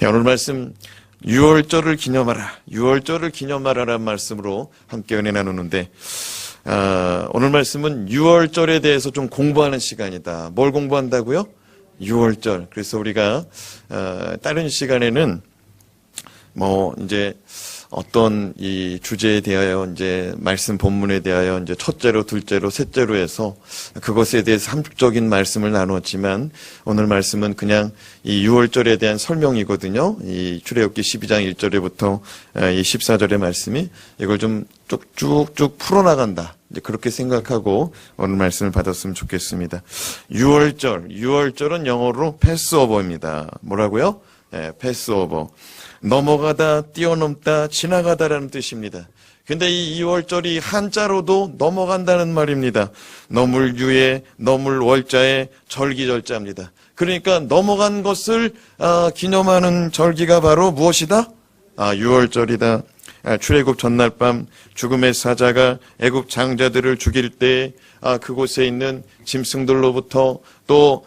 오늘 말씀 6월절을 기념하라, 6월절을 기념하라라는 말씀으로 함께 은혜 나누는데, 오늘 말씀은 6월절에 대해서 좀 공부하는 시간이다. 뭘 공부한다고요? 6월절. 그래서 우리가 다른 시간에는 이제 어떤 이 주제에 대하여 이제 말씀 본문에 대하여 이제 첫째로, 둘째로, 셋째로 해서 그것에 대해서 함축적인 말씀을 나누었지만, 오늘 말씀은 그냥 이 6월절에 대한 설명이거든요. 이 출애굽기 12장 1절에부터 이 14절의 말씀이 이걸 좀 쭉쭉 풀어나간다. 이제 그렇게 생각하고 오늘 말씀을 받았으면 좋겠습니다. 6월절은 영어로 패스오버입니다. 뭐라고요? 패스오버. 넘어가다, 뛰어넘다, 지나가다라는 뜻입니다. 근데 이 2월절이 한자로도 넘어간다는 말입니다. 너물 유에, 너물 월자에, 절기절자입니다. 그러니까 넘어간 것을 기념하는 절기가 바로 무엇이다? 6월절이다. 출애굽 전날 밤 죽음의 사자가 애굽 장자들을 죽일 때 그곳에 있는 짐승들로부터 또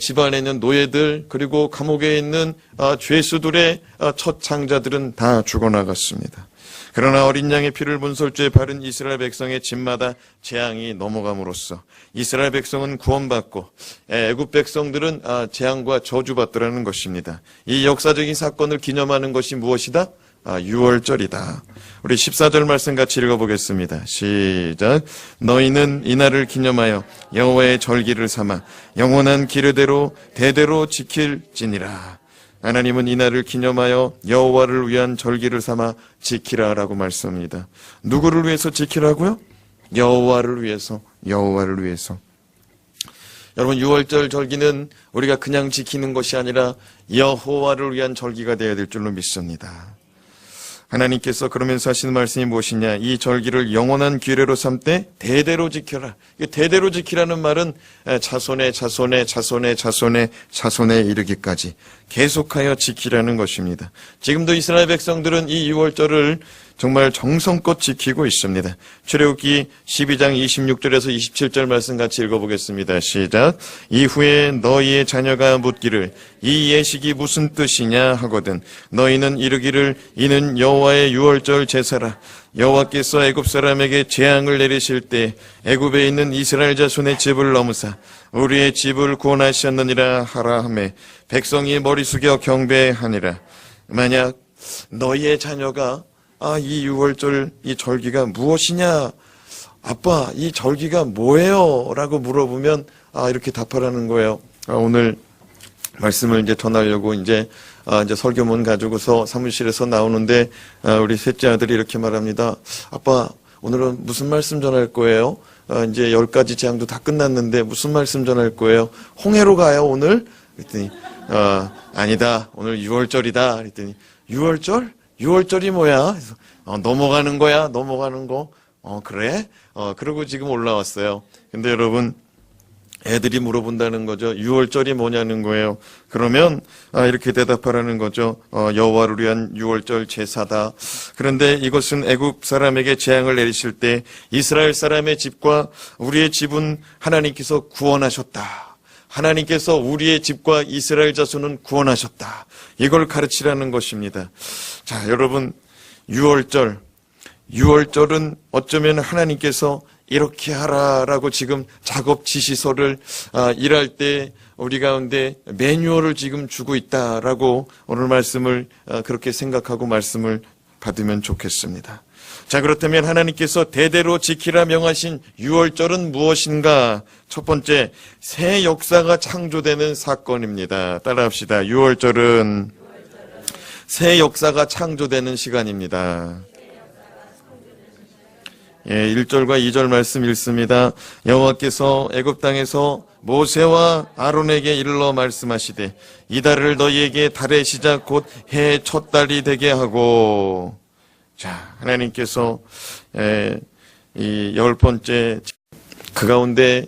집안에 있는 노예들, 그리고 감옥에 있는 죄수들의 첫 장자들은 다 죽어나갔습니다. 그러나 어린 양의 피를 문설주에 바른 이스라엘 백성의 집마다 재앙이 넘어감으로써 이스라엘 백성은 구원받고 애굽 백성들은 재앙과 저주받더라는 것입니다. 이 역사적인 사건을 기념하는 것이 무엇이다? 6월절이다. 우리 14절 말씀 같이 읽어보겠습니다. 시작. 너희는 이날을 기념하여 여호와의 절기를 삼아 영원한 기르대로 대대로 지킬지니라. 하나님은 이날을 기념하여 여호와를 위한 절기를 삼아 지키라라고 말씀합니다. 누구를 위해서 지키라고요? 여호와를 위해서, 여호와를 위해서. 여러분, 6월절 절기는 우리가 그냥 지키는 것이 아니라 여호와를 위한 절기가 되어야 될 줄로 믿습니다. 하나님께서 그러면서 하시는 말씀이 무엇이냐? 이 절기를 영원한 규례로 삼되 대대로 지켜라. 대대로 지키라는 말은 자손에 이르기까지 계속하여 지키라는 것입니다. 지금도 이스라엘 백성들은 이 6월절을 정말 정성껏 지키고 있습니다. 출애굽기 12장 26절에서 27절 말씀 같이 읽어보겠습니다. 시작. 이후에 너희의 자녀가 묻기를 이 예식이 무슨 뜻이냐 하거든 너희는 이르기를 이는 여호와의 6월절 제사라. 여호와께서 애굽 사람에게 재앙을 내리실 때 애굽에 있는 이스라엘 자손의 집을 넘으사 우리의 집을 구원하셨느니라 하라 하매 백성이 머리 숙여 경배하니라. 만약 너희의 자녀가 이 6월절 이 절기가 무엇이냐? 아빠, 이 절기가 뭐예요? 라고 물어보면 이렇게 답하라는 거예요. 오늘 말씀을 이제 전하려고 이제 설교문 가지고서 사무실에서 나오는데 우리 셋째 아들이 이렇게 말합니다. 아빠, 오늘은 무슨 말씀 전할 거예요? 이제 10가지 재앙도 다 끝났는데 무슨 말씀 전할 거예요? 홍해로 가요, 오늘? 그랬더니 아니다. 오늘 6월절이다. 그랬더니 6월절? 6월절이 뭐야? 그래서 넘어가는 거야, 넘어가는 거. 그래? 그러고 지금 올라왔어요. 근데 여러분, 애들이 물어본다는 거죠. 6월절이 뭐냐는 거예요. 그러면 이렇게 대답하라는 거죠. 여호와를 위한 6월절 제사다. 그런데 이것은 애굽 사람에게 재앙을 내리실 때 이스라엘 사람의 집과 우리의 집은 하나님께서 구원하셨다. 하나님께서 우리의 집과 이스라엘 자손은 구원하셨다. 이걸 가르치라는 것입니다. 자, 여러분, 6월절은 어쩌면 하나님께서 이렇게 하라라고 지금 작업 지시서를 일할 때 우리 가운데 매뉴얼을 지금 주고 있다라고 오늘 말씀을 그렇게 생각하고 말씀을 받으면 좋겠습니다. 자, 그렇다면 하나님께서 대대로 지키라 명하신 6월절은 무엇인가? 첫 번째, 새 역사가 창조되는 사건입니다. 따라합시다. 6월절은 새 역사가 창조되는 시간입니다. 1절과 2절 말씀 읽습니다. 여호와께서 애굽 땅에서 모세와 아론에게 일러 말씀하시되 이 달을 너희에게 달의 시작 곧 해의 첫 달이 되게 하고. 자, 하나님께서 이 10번째 그 가운데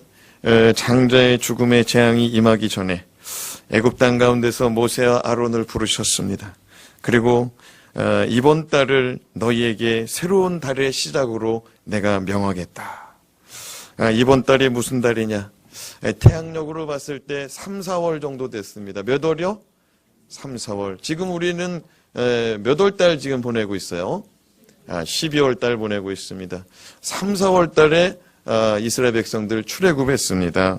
장자의 죽음의 재앙이 임하기 전에 애굽 땅 가운데서 모세와 아론을 부르셨습니다. 그리고 이번 달을 너희에게 새로운 달의 시작으로 내가 명하겠다. 이번 달이 무슨 달이냐? 태양력으로 봤을 때 3, 4월 정도 됐습니다. 몇 월이요? 3, 4월. 지금 우리는 몇 월 달 지금 보내고 있어요? 12월 달 보내고 있습니다. 3, 4월 달에 이스라엘 백성들 출애굽했습니다.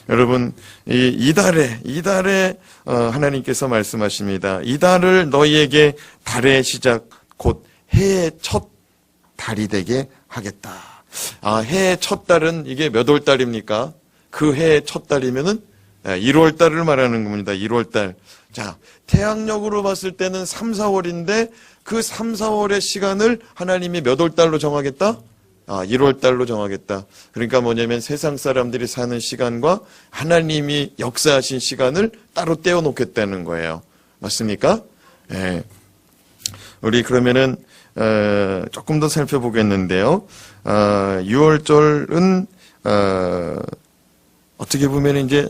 여러분, 이 달에 하나님께서 말씀하십니다. 이 달을 너희에게 달의 시작 곧 해의 첫 달이 되게 하겠다. 해의 첫 달은 이게 몇 월 달입니까? 그 해의 첫 달이면은 1월 달을 말하는 겁니다. 1월 달. 자, 태양력으로 봤을 때는 3, 4월인데 그 3, 4월의 시간을 하나님이 몇 월 달로 정하겠다? 1월 달로 정하겠다. 그러니까 뭐냐면 세상 사람들이 사는 시간과 하나님이 역사하신 시간을 따로 떼어놓겠다는 거예요. 맞습니까? 예. 우리 그러면은 조금 더 살펴보겠는데요. 6월절은 어떻게 보면 이제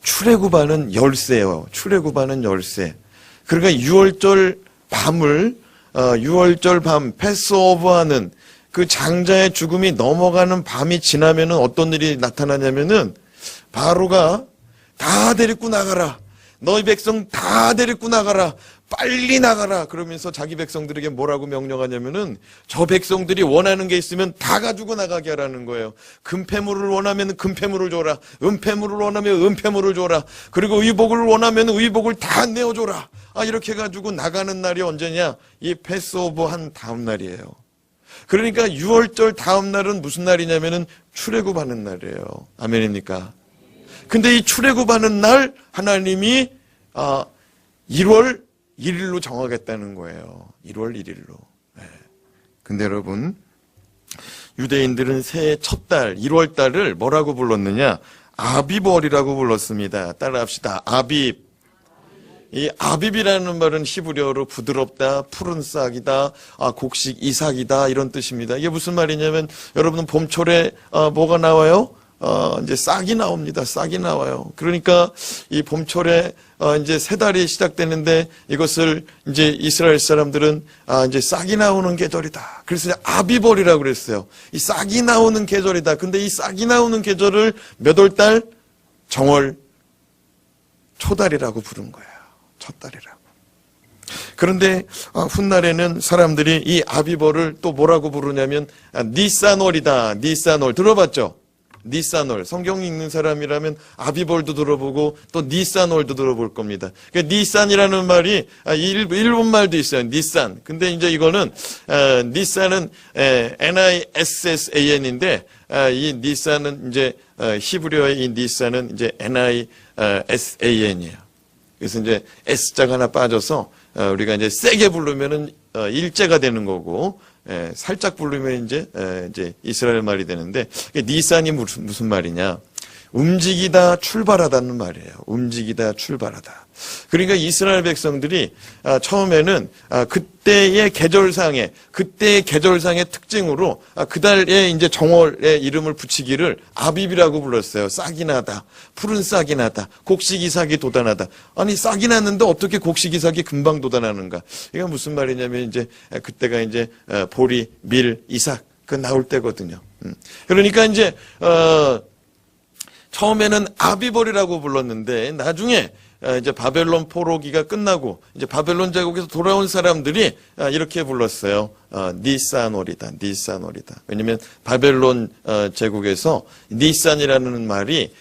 출애굽하는 열쇠예요. 출애굽하는 열쇠. 그러니까 6월절 밤을 6월절 밤 패스오버하는 그 장자의 죽음이 넘어가는 밤이 지나면은 어떤 일이 나타나냐면은 바로가 다 데리고 나가라. 너희 백성 다 데리고 나가라. 빨리 나가라. 그러면서 자기 백성들에게 뭐라고 명령하냐면은 저 백성들이 원하는 게 있으면 다 가지고 나가게 하라는 거예요. 금폐물을 원하면 금폐물을 줘라. 은폐물을 원하면 은폐물을 줘라. 그리고 의복을 원하면 의복을 다 내어줘라. 이렇게 가지고 나가는 날이 언제냐? 이 패스오버 한 다음 날이에요. 그러니까 6월절 다음 날은 무슨 날이냐면은 출애굽하는 날이에요. 아멘입니까? 근데 이 출애굽하는 날 하나님이 1월 1일로 정하겠다는 거예요. 1월 1일로. 네. 근데 여러분, 유대인들은 새해 첫 달, 1월 달을 뭐라고 불렀느냐? 아비벌이라고 불렀습니다. 따라합시다. 아빕. 이 아빕이라는 말은 히브리어로 부드럽다, 푸른 싹이다, 곡식 이삭이다 이런 뜻입니다. 이게 무슨 말이냐면 여러분 봄철에 뭐가 나와요? 이제 싹이 나옵니다. 싹이 나와요. 그러니까 이 봄철에 이제 새 달이 시작되는데 이것을 이제 이스라엘 사람들은 이제 싹이 나오는 계절이다. 그래서 아비벌이라고 그랬어요. 이 싹이 나오는 계절이다. 근데 이 싹이 나오는 계절을 몇 월 달? 정월 초달이라고 부른 거예요. 첫 달이라고. 그런데 훗날에는 사람들이 이 아비벌을 또 뭐라고 부르냐면 니산월이다. 니산월 들어봤죠? 니산월. 성경 읽는 사람이라면 아비벌도 들어보고 또 니산월도 들어볼 겁니다. 그러니까 니산이라는 말이 일본 말도 있어요. 니산. 근데 이제 이거는 니산은 NISSAN인데 이 니산은 이제 히브리어의 이 니산은 이제 NISAN이에요. 그래서 이제 S자가 하나 빠져서 우리가 이제 세게 부르면은 일제가 되는 거고 살짝 부르면 이제 이스라엘 말이 되는데 니산이 무슨 말이냐? 움직이다 출발하다는 말이에요. 움직이다 출발하다. 그러니까 이스라엘 백성들이 처음에는 그때의 계절상의 특징으로 그 달에 이제 정월의 이름을 붙이기를 아빕이라고 불렀어요. 싹이 나다, 푸른 싹이 나다, 곡식 이삭이 돋아나다. 아니 싹이 났는데 어떻게 곡식 이삭이 금방 돋아나는가? 이게 무슨 말이냐면 이제 그때가 이제 보리, 밀, 이삭 그 나올 때거든요. 그러니까 이제 처음에는 아비벌이라고 불렀는데 나중에 이제 바벨론 포로기가 끝나고 이제 바벨론 제국에서 돌아온 사람들이 이렇게 불렀어요. 니산월이다. 니산월이다. 왜냐면 바벨론 제국에서 니산이라는 말이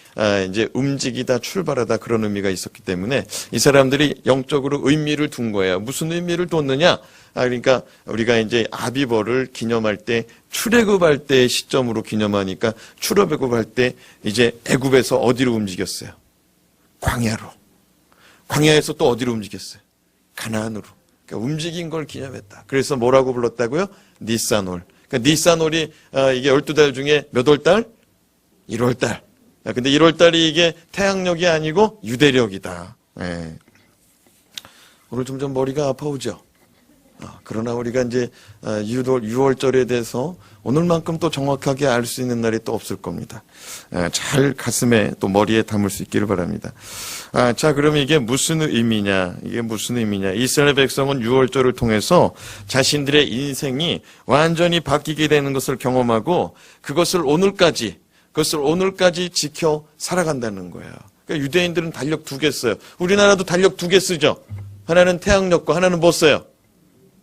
이제 움직이다, 출발하다 그런 의미가 있었기 때문에 이 사람들이 영적으로 의미를 둔 거예요. 무슨 의미를 뒀느냐? 그러니까 우리가 이제 아비벌을 기념할 때 출애굽할 때 시점으로 기념하니까 출애굽할 때 이제 애굽에서 어디로 움직였어요? 광야로. 광야에서 또 어디로 움직였어요? 가나안으로. 그러니까 움직인 걸 기념했다. 그래서 뭐라고 불렀다고요? 니산월. 그러니까 니산월이 이게 12달 중에 몇 월 달? 1월 달. 근데 1월 달이 이게 태양력이 아니고 유대력이다. 네. 오늘 점점 머리가 아파오죠? 그러나 우리가 이제 6월절에 대해서 오늘만큼 또 정확하게 알 수 있는 날이 또 없을 겁니다. 잘 가슴에 또 머리에 담을 수 있기를 바랍니다. 자, 그러면 이게 무슨 의미냐? 이게 무슨 의미냐? 이스라엘 백성은 6월절을 통해서 자신들의 인생이 완전히 바뀌게 되는 것을 경험하고 그것을 오늘까지 지켜 살아간다는 거예요. 그러니까 유대인들은 달력 2개 써요. 우리나라도 달력 2개 쓰죠. 하나는 태양력고 하나는 뭐 써요?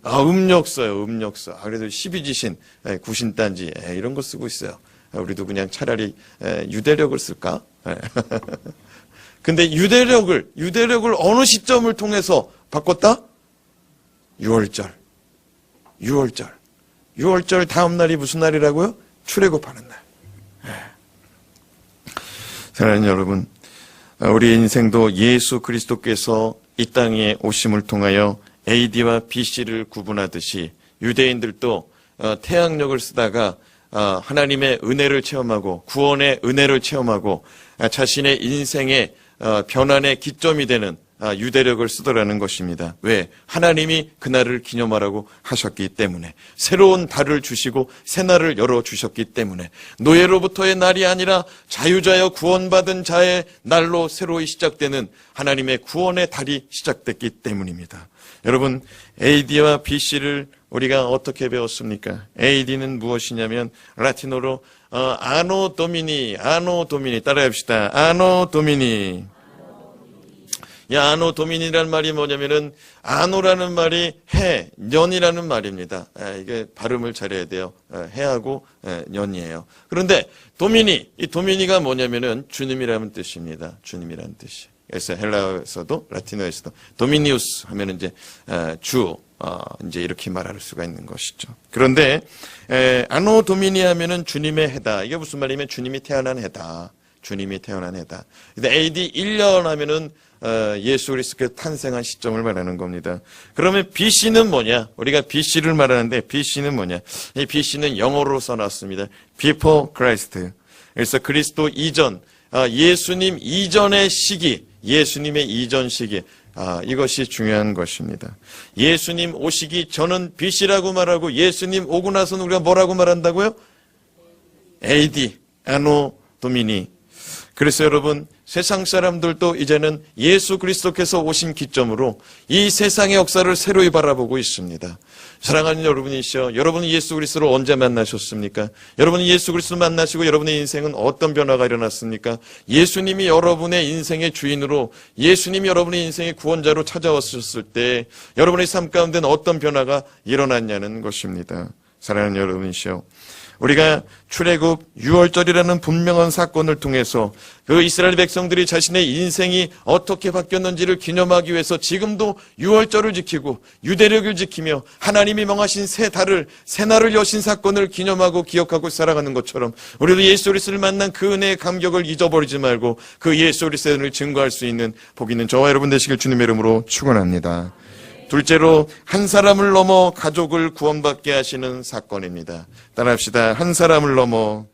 음력 써요. 음력 써. 그래도 12지신, 구신단지 이런 거 쓰고 있어요. 우리도 그냥 차라리 유대력을 쓸까? 근데 유대력을 어느 시점을 통해서 바꿨다? 6월절. 6월절 다음 날이 무슨 날이라고요? 출애굽하는 날. 사랑하는 여러분, 우리 인생도 예수 그리스도께서 이 땅에 오심을 통하여 AD와 BC를 구분하듯이 유대인들도 태양력을 쓰다가 하나님의 은혜를 체험하고 구원의 은혜를 체험하고 자신의 인생의 변환의 기점이 되는 유대력을 쓰더라는 것입니다. 왜? 하나님이 그날을 기념하라고 하셨기 때문에, 새로운 달을 주시고 새날을 열어주셨기 때문에, 노예로부터의 날이 아니라 자유자여 구원받은 자의 날로 새로이 시작되는 하나님의 구원의 달이 시작됐기 때문입니다. 여러분, AD와 BC를 우리가 어떻게 배웠습니까? AD는 무엇이냐면 라틴어로 아노 도미니 따라합시다. 아노 도미니. 이 아노 도미니라는 말이 뭐냐면은, 아노라는 말이 해, 년이라는 말입니다. 이게 발음을 잘해야 돼요. 해하고 년이에요. 그런데 이 도미니가 뭐냐면은 주님이라는 뜻입니다. 주님이라는 뜻이. 그래서 헬라어에서도 라틴어에서도 도미니우스 하면은 이제 이제 이렇게 말할 수가 있는 것이죠. 그런데 아노 도미니 하면은 주님의 해다. 이게 무슨 말이냐면 주님이 태어난 해다. 주님이 태어난 해다. 근데 AD 1년 하면은 예수 그리스도께서 탄생한 시점을 말하는 겁니다. 그러면 BC는 뭐냐? 우리가 BC를 말하는데 BC는 뭐냐? 이 BC는 영어로 써놨습니다. Before Christ. 그래서 그리스도 이전, 예수님 이전의 시기, 예수님의 이전 시기, 이것이 중요한 것입니다. 예수님 오시기 전은 BC라고 말하고 예수님 오고 나서는 우리가 뭐라고 말한다고요? AD, 아노 도미니. 그래서 여러분, 세상 사람들도 이제는 예수 그리스도께서 오신 기점으로 이 세상의 역사를 새로이 바라보고 있습니다. 사랑하는 여러분이시여, 여러분은 예수 그리스도를 언제 만나셨습니까? 여러분이 예수 그리스도를 만나시고 여러분의 인생은 어떤 변화가 일어났습니까? 예수님이 여러분의 인생의 주인으로, 예수님이 여러분의 인생의 구원자로 찾아왔을 때 여러분의 삶 가운데는 어떤 변화가 일어났냐는 것입니다. 사랑하는 여러분이시여, 우리가 출애굽 6월절이라는 분명한 사건을 통해서 그 이스라엘 백성들이 자신의 인생이 어떻게 바뀌었는지를 기념하기 위해서 지금도 6월절을 지키고 유대력을 지키며 하나님이 명하신 새날을 여신 사건을 기념하고 기억하고 살아가는 것처럼, 우리도 예수 그리스도를 만난 그 은혜의 감격을 잊어버리지 말고 그 예수 그리스도를 증거할 수 있는 복 있는 저와 여러분 되시길 주님의 이름으로 축원합니다. 둘째로, 한 사람을 넘어 가족을 구원받게 하시는 사건입니다. 따라합시다. 한 사람을 넘어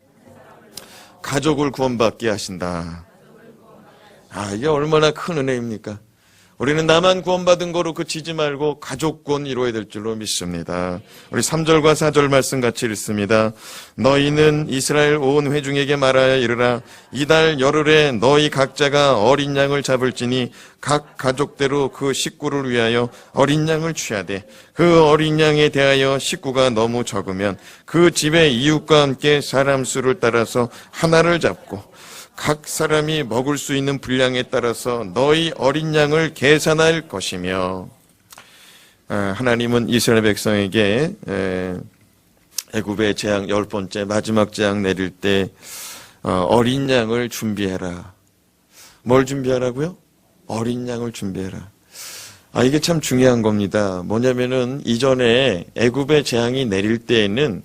가족을 구원받게 하신다. 이게 얼마나 큰 은혜입니까? 우리는 나만 구원받은 거로 그치지 말고 가족 구원 이루어야 될 줄로 믿습니다. 우리 3절과 4절 말씀 같이 읽습니다. 너희는 이스라엘 온 회중에게 말하여 이르라. 이달 열흘에 너희 각자가 어린 양을 잡을지니 각 가족대로 그 식구를 위하여 어린 양을 취하되, 그 어린 양에 대하여 식구가 너무 적으면 그 집의 이웃과 함께 사람 수를 따라서 하나를 잡고 각 사람이 먹을 수 있는 분량에 따라서 너희 어린 양을 계산할 것이며. 하나님은 이스라엘 백성에게 애굽의 재앙 10번째 마지막 재앙 내릴 때 어린 양을 준비해라. 뭘 준비하라고요? 어린 양을 준비해라. 이게 참 중요한 겁니다. 뭐냐면은 이전에 애굽의 재앙이 내릴 때에는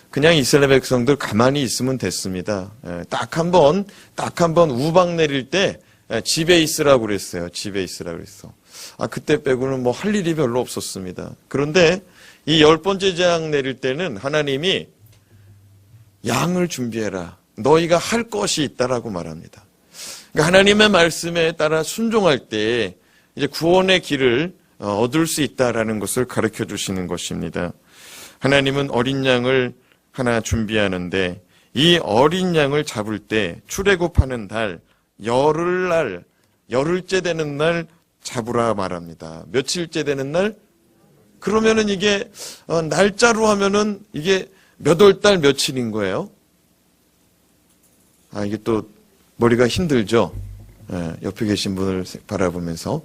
그냥 이스라엘 백성들 가만히 있으면 됐습니다. 딱 한 번 우박 내릴 때 집에 있으라고 그랬어요. 집에 있으라고 그랬어. 그때 빼고는 뭐 할 일이 별로 없었습니다. 그런데 이 10번째 재앙 내릴 때는 하나님이 양을 준비해라. 너희가 할 것이 있다라고 말합니다. 그러니까 하나님의 말씀에 따라 순종할 때 이제 구원의 길을 얻을 수 있다라는 것을 가르쳐 주시는 것입니다. 하나님은 어린 양을 하나 준비하는데, 이 어린 양을 잡을 때 출애굽하는 달, 열흘째 되는 날 잡으라 말합니다. 며칠째 되는 날? 그러면은 이게 날짜로 하면은 이게 몇 월 달 며칠인 거예요? 이게 또 머리가 힘들죠? 옆에 계신 분을 바라보면서.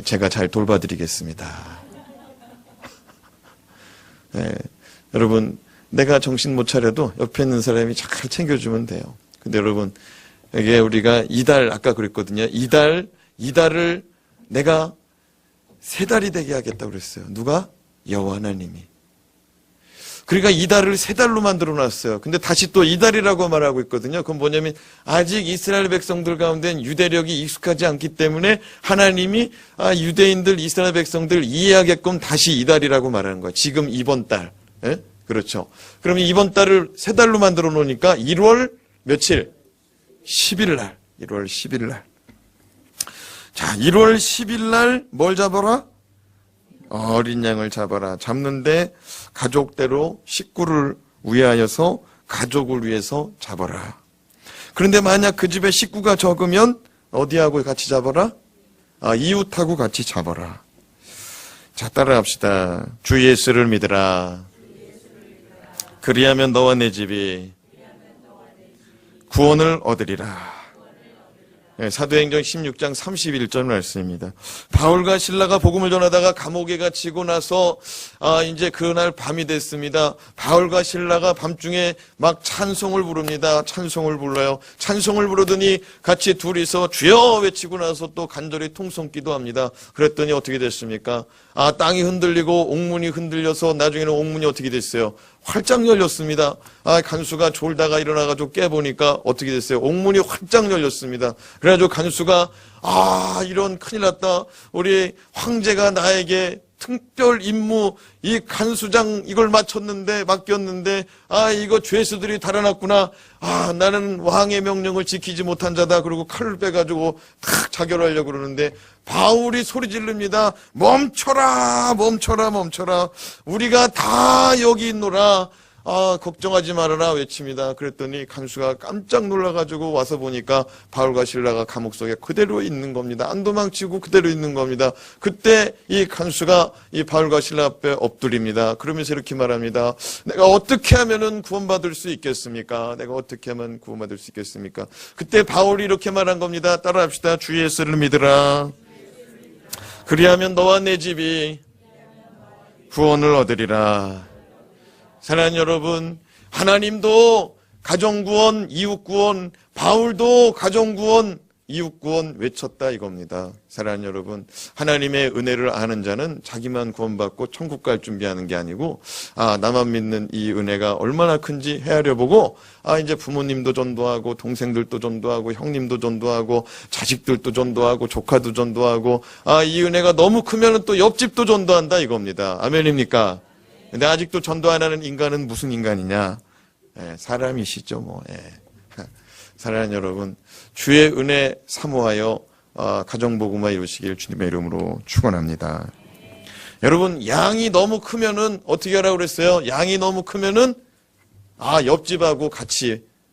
제가 잘 돌봐드리겠습니다. 네, 여러분, 내가 정신 못 차려도 옆에 있는 사람이 잘 챙겨주면 돼요. 근데 여러분, 이게 우리가 이달, 아까 그랬거든요. 이달을 내가 3달이 되게 하겠다고 그랬어요. 누가? 여호와 하나님이. 그러니까 이달을 3달로 만들어 놨어요. 근데 다시 또 이달이라고 말하고 있거든요. 그건 뭐냐면 아직 이스라엘 백성들 가운데는 유대력이 익숙하지 않기 때문에 하나님이 유대인들, 이스라엘 백성들 이해하게끔 다시 이달이라고 말하는 거예요. 지금 이번 달. 예? 그렇죠. 그러면 이번 달을 3달로 만들어 놓으니까 1월 며칠? 10일 날. 1월 10일 날. 자, 1월 10일 날 뭘 잡아라? 어린 양을 잡아라. 잡는데 가족대로 식구를 위하여서 가족을 위해서 잡아라. 그런데 만약 그 집에 식구가 적으면 어디하고 같이 잡아라? 이웃하고 같이 잡아라. 자, 따라합시다. 주 예수를 믿으라. 그리하면 너와 내 집이 구원을 얻으리라. 네, 사도행전 16장 31절 말씀입니다. 바울과 실라가 복음을 전하다가 감옥에 갇히고 나서 이제 그날 밤이 됐습니다. 바울과 실라가 밤중에 막 찬송을 부릅니다. 찬송을 불러요. 찬송을 부르더니 같이 둘이서 주여 외치고 나서 또 간절히 통성기도 합니다. 그랬더니 어떻게 됐습니까? 땅이 흔들리고 옥문이 흔들려서 나중에는 옥문이 어떻게 됐어요? 활짝 열렸습니다. 간수가 졸다가 일어나가지고 깨보니까 어떻게 됐어요? 옥문이 활짝 열렸습니다. 그래가지고 간수가 이런 큰일 났다. 우리 황제가 나에게 특별 임무 이 간수장 이걸 맡겼는데 이거 죄수들이 달아났구나. 나는 왕의 명령을 지키지 못한 자다. 그리고 칼을 빼가지고 탁 자결하려고 그러는데 바울이 소리 지릅니다. 멈춰라 멈춰라 멈춰라. 우리가 다 여기 있노라. 걱정하지 말아라 외칩니다. 그랬더니 간수가 깜짝 놀라가지고 와서 보니까 바울과 실라가 감옥 속에 그대로 있는 겁니다. 안 도망치고 그대로 있는 겁니다. 그때 이 간수가 이 바울과 실라 앞에 엎드립니다. 그러면서 이렇게 말합니다. 내가 어떻게 하면은 구원받을 수 있겠습니까? 내가 어떻게 하면 구원받을 수 있겠습니까? 그때 바울이 이렇게 말한 겁니다. 따라합시다. 주 예수를 믿으라. 그리하면 너와 내 집이 구원을 얻으리라. 사랑하는 여러분, 하나님도 가정구원, 이웃구원, 바울도 가정구원, 이웃구원 외쳤다 이겁니다. 사랑하는 여러분, 하나님의 은혜를 아는 자는 자기만 구원받고 천국 갈 준비하는 게 아니고 나만 믿는 이 은혜가 얼마나 큰지 헤아려보고 이제 부모님도 전도하고 동생들도 전도하고 형님도 전도하고 자식들도 전도하고 조카도 전도하고 이 은혜가 너무 크면 또 옆집도 전도한다 이겁니다. 아멘입니까? 근데 아직도 전도 안 하는 인간은 무슨 인간이냐? 사람이시죠, 뭐. 사랑하는 여러분, 주의 은혜 사모하여 가정복음화 이루시길 주님의 이름으로 축원합니다. 여러분, 양이 너무 크면은 어떻게 하라고 그랬어요? 양이 너무 크면은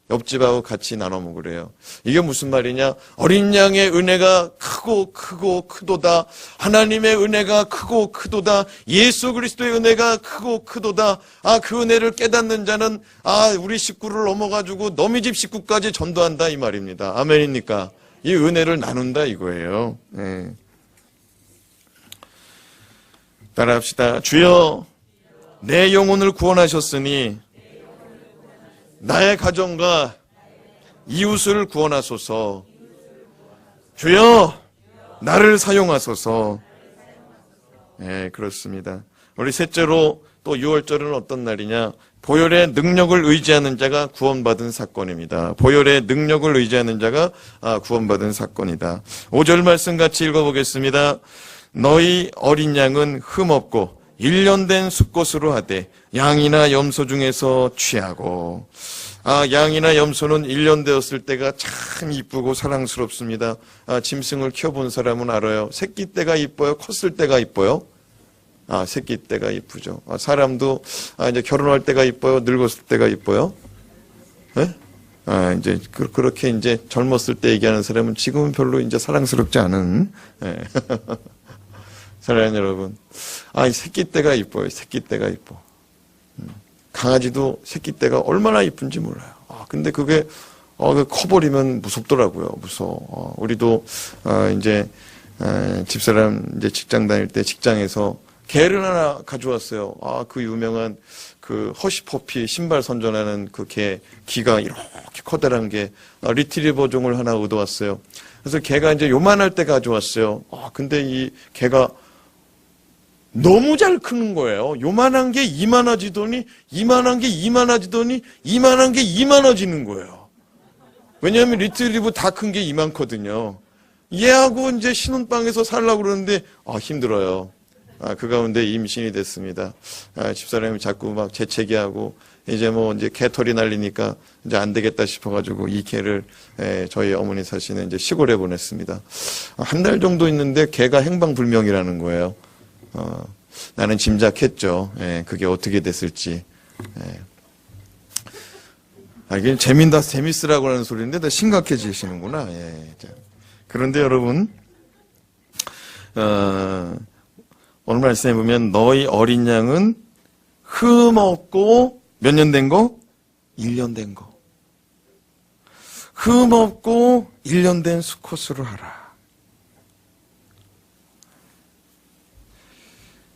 옆집하고 같이 나눠 먹으래요. 이게 무슨 말이냐? 어린 양의 은혜가 크고 크도다. 하나님의 은혜가 크고 크도다. 예수 그리스도의 은혜가 크고 크도다. 그 은혜를 깨닫는 자는 우리 식구를 넘어가지고 너희 집 식구까지 전도한다 이 말입니다. 아멘입니까? 이 은혜를 나눈다 이거예요. 네. 따라합시다. 주여 내 영혼을 구원하셨으니 나의 가정과 이웃을 구원하소서. 주여 나를 사용하소서. 네, 그렇습니다. 우리 셋째로 또 6월절은 어떤 날이냐? 보혈의 능력을 의지하는 자가 구원받은 사건입니다. 보혈의 능력을 의지하는 자가 구원받은 사건이다. 5절 말씀 같이 읽어보겠습니다. 너희 어린 양은 흠없고 1년 된 수컷으로 하되 양이나 염소 중에서 취하고. 양이나 염소는 1년 되었을 때가 참 이쁘고 사랑스럽습니다. 짐승을 키워본 사람은 알아요. 새끼 때가 이뻐요? 컸을 때가 이뻐요? 새끼 때가 이쁘죠. 사람도 이제 결혼할 때가 이뻐요? 늙었을 때가 이뻐요? 네? 이제 그렇게 이제 젊었을 때 얘기하는 사람은 지금은 별로 이제 사랑스럽지 않은. 네. 사랑하는 여러분, 새끼 때가 이뻐요. 새끼 때가 이뻐. 강아지도 새끼 때가 얼마나 이쁜지 몰라요. 근데 그게 커버리면 무섭더라고요. 무서워. 우리도 이제 집사람 이제 직장 다닐 때 직장에서 개를 하나 가져왔어요. 그 유명한 그 허쉬퍼피 신발 선전하는 그 개, 귀가 이렇게 커다란 개, 리트리버종을 하나 얻어왔어요. 그래서 개가 이제 요만할 때 가져왔어요. 근데 이 개가 너무 잘 크는 거예요. 요만한 게 이만해지더니, 이만한 게 이만해지더니, 이만한 게 이만해지는 거예요. 왜냐하면 리트리버 다 큰 게 이만거든요. 얘하고 이제 신혼방에서 살려고 그러는데, 힘들어요. 그 가운데 임신이 됐습니다. 집사람이 자꾸 막 재채기하고, 이제 뭐 이제 개털이 날리니까 이제 안 되겠다 싶어가지고 이 개를 저희 어머니 사시는 이제 시골에 보냈습니다. 한 달 정도 있는데 개가 행방불명이라는 거예요. 나는 짐작했죠. 그게 어떻게 됐을지. 이게 재밌으라고 하는 소리인데 더 심각해지시는구나. 그런데 여러분, 오늘 말씀해 보면 너희 어린 양은 흠없고 몇 년 된 거? 1년 된 거. 흠없고 1년 된 수컷으로 하라.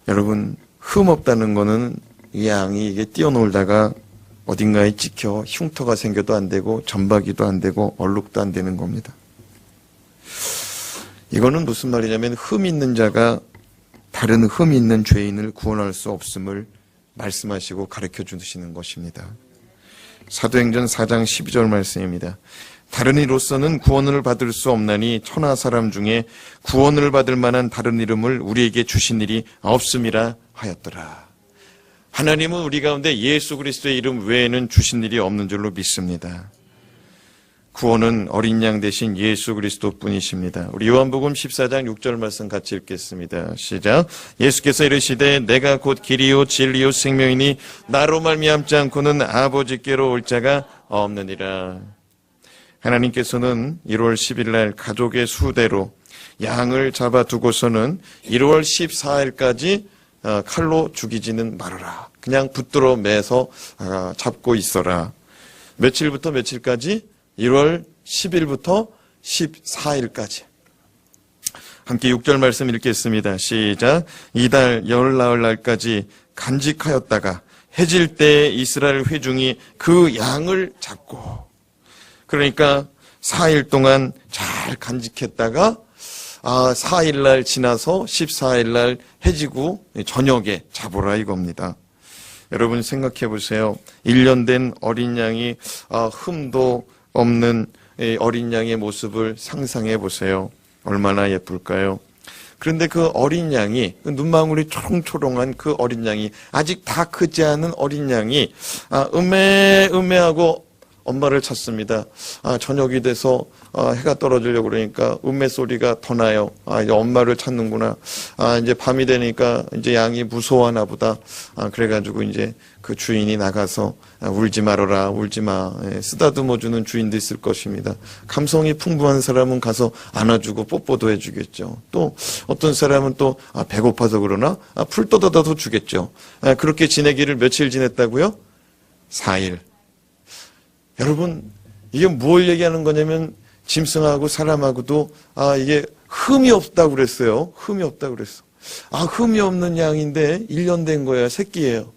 여러분, 흠없다는 거는 이 양이 이게 뛰어놀다가 어딘가에 찍혀 흉터가 생겨도 안 되고 점박이도 안 되고 얼룩도 안 되는 겁니다. 이거는 무슨 말이냐면 흠 있는 자가 다른 흠 있는 죄인을 구원할 수 없음을 말씀하시고 가르쳐 주시는 것입니다. 사도행전 4장 12절 말씀입니다. 다른 이로서는 구원을 받을 수 없나니 천하 사람 중에 구원을 받을 만한 다른 이름을 우리에게 주신 일이 없음이라 하였더라. 하나님은 우리 가운데 예수 그리스도의 이름 외에는 주신 일이 없는 줄로 믿습니다. 구원은 어린 양 대신 예수 그리스도 뿐이십니다. 우리 요한복음 14장 6절 말씀 같이 읽겠습니다. 시작. 예수께서 이르시되 내가 곧 길이요 진리요 생명이니 나로 말미암지 않고는 아버지께로 올 자가 없느니라. 하나님께서는 1월 10일 날 가족의 수대로 양을 잡아두고서는 1월 14일까지 칼로 죽이지는 말아라. 그냥 붙들어 매서 잡고 있어라. 며칠부터 며칠까지? 1월 10일부터 14일까지. 함께 6절 말씀 읽겠습니다. 시작. 이달 열 나흘 날까지 간직하였다가 해질 때 이스라엘 회중이 그 양을 잡고, 그러니까 4일 동안 잘 간직했다가 4일 날 지나서 14일 날 해지고 저녁에 잡으라 이겁니다. 여러분 생각해 보세요. 1년 된 어린 양이 흠도 없는 어린 양의 모습을 상상해 보세요. 얼마나 예쁠까요? 그런데 그 어린 양이, 눈망울이 초롱초롱한 그 어린 양이, 아직 다 크지 않은 어린 양이 음매하고 엄마를 찾습니다. 저녁이 돼서 해가 떨어지려고 그러니까 음매 소리가 더 나요. 이제 엄마를 찾는구나. 이제 밤이 되니까 이제 양이 무서워하나 보다. 그래가지고 이제 그 주인이 나가서 울지 말아라, 울지 마. 쓰다듬어주는 주인도 있을 것입니다. 감성이 풍부한 사람은 가서 안아주고 뽀뽀도 해주겠죠. 또 어떤 사람은 또 배고파서 그러나 풀 떠다도 주겠죠. 그렇게 지내기를 며칠 지냈다고요? 4일. 여러분, 이게 뭘 얘기하는 거냐면 짐승하고 사람하고도 이게 흠이 없다고 그랬어요. 흠이 없다고 그랬어. 흠이 없는 양인데 1년 된 거야. 새끼예요.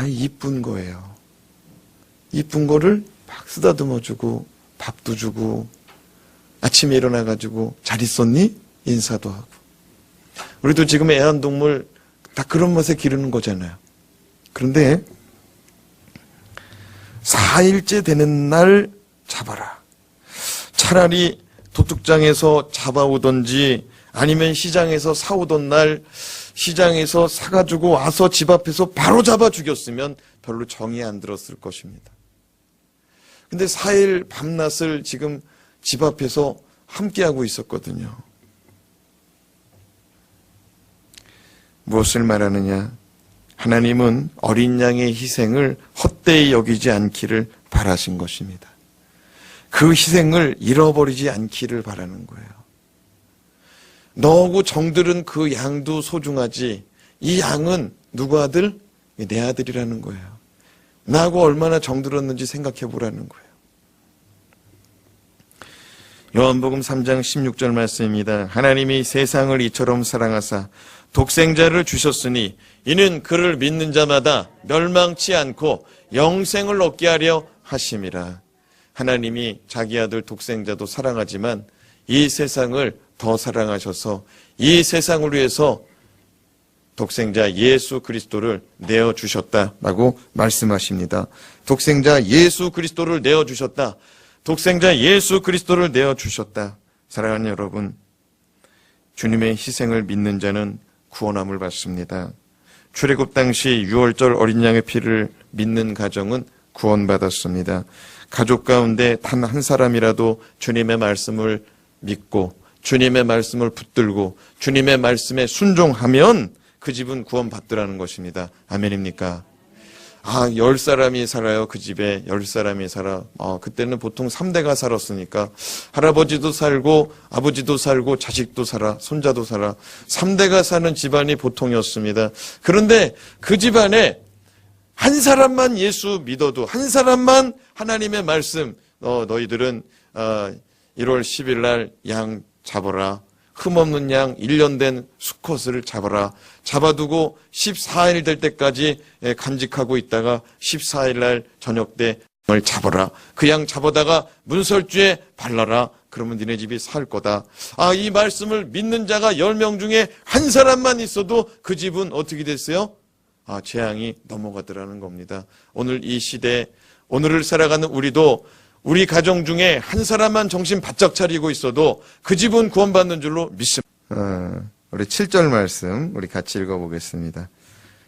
이쁜 거예요. 이쁜 거를 막 쓰다듬어주고 밥도 주고 아침에 일어나가지고 잘 있었니? 인사도 하고. 우리도 지금 애완동물 다 그런 맛에 기르는 거잖아요. 그런데 4일째 되는 날 잡아라. 차라리 도둑장에서 잡아오던지 아니면 시장에서 사오던 날 시장에서 사가지고 와서 집 앞에서 바로 잡아 죽였으면 별로 정이 안 들었을 것입니다. 근데 4일 밤낮을 지금 집 앞에서 함께하고 있었거든요. 무엇을 말하느냐? 하나님은 어린 양의 희생을 헛되이 여기지 않기를 바라신 것입니다. 그 희생을 잃어버리지 않기를 바라는 거예요. 너하고 정들은 그 양도 소중하지, 이 양은 누구 아들? 내 아들이라는 거예요. 나하고 얼마나 정들었는지 생각해 보라는 거예요. 요한복음 3장 16절 말씀입니다. 하나님이 세상을 이처럼 사랑하사 독생자를 주셨으니 이는 그를 믿는 자마다 멸망치 않고 영생을 얻게 하려 하심이라. 하나님이 자기 아들 독생자도 사랑하지만 이 세상을 더 사랑하셔서 이 세상을 위해서 독생자 예수 그리스도를 내어주셨다라고 말씀하십니다. 독생자 예수 그리스도를 내어주셨다. 독생자 예수 그리스도를 내어주셨다. 사랑하는 여러분, 주님의 희생을 믿는 자는 구원함을 받습니다. 출애굽 당시 6월절 어린 양의 피를 믿는 가정은 구원받았습니다. 가족 가운데 단 한 사람이라도 주님의 말씀을 믿고 주님의 말씀을 붙들고 주님의 말씀에 순종하면 그 집은 구원받더라는 것입니다. 아멘입니까? 10사람이 살아요. 그 집에 10사람이 살아. 그때는 보통 3대가 살았으니까 할아버지도 살고 아버지도 살고 자식도 살아 손자도 살아 3대가 사는 집안이 보통이었습니다. 그런데 그 집안에 한 사람만 예수 믿어도 한 사람만 하나님의 말씀 너희들은 1월 10일 날 양 잡아라. 흠없는 양 1년 된 수컷을 잡아라. 잡아두고 14일 될 때까지 간직하고 있다가 14일 날 저녁 때 양을 잡아라. 그 양 잡아다가 문설주에 발라라. 그러면 니네 집이 살 거다. 이 말씀을 믿는 자가 10명 중에 한 사람만 있어도 그 집은 어떻게 됐어요? 재앙이 넘어가더라는 겁니다. 오늘 이 시대, 오늘을 살아가는 우리도 우리 가정 중에 한 사람만 정신 바짝 차리고 있어도 그 집은 구원받는 줄로 믿습니다. 우리 7절 말씀 우리 같이 읽어보겠습니다.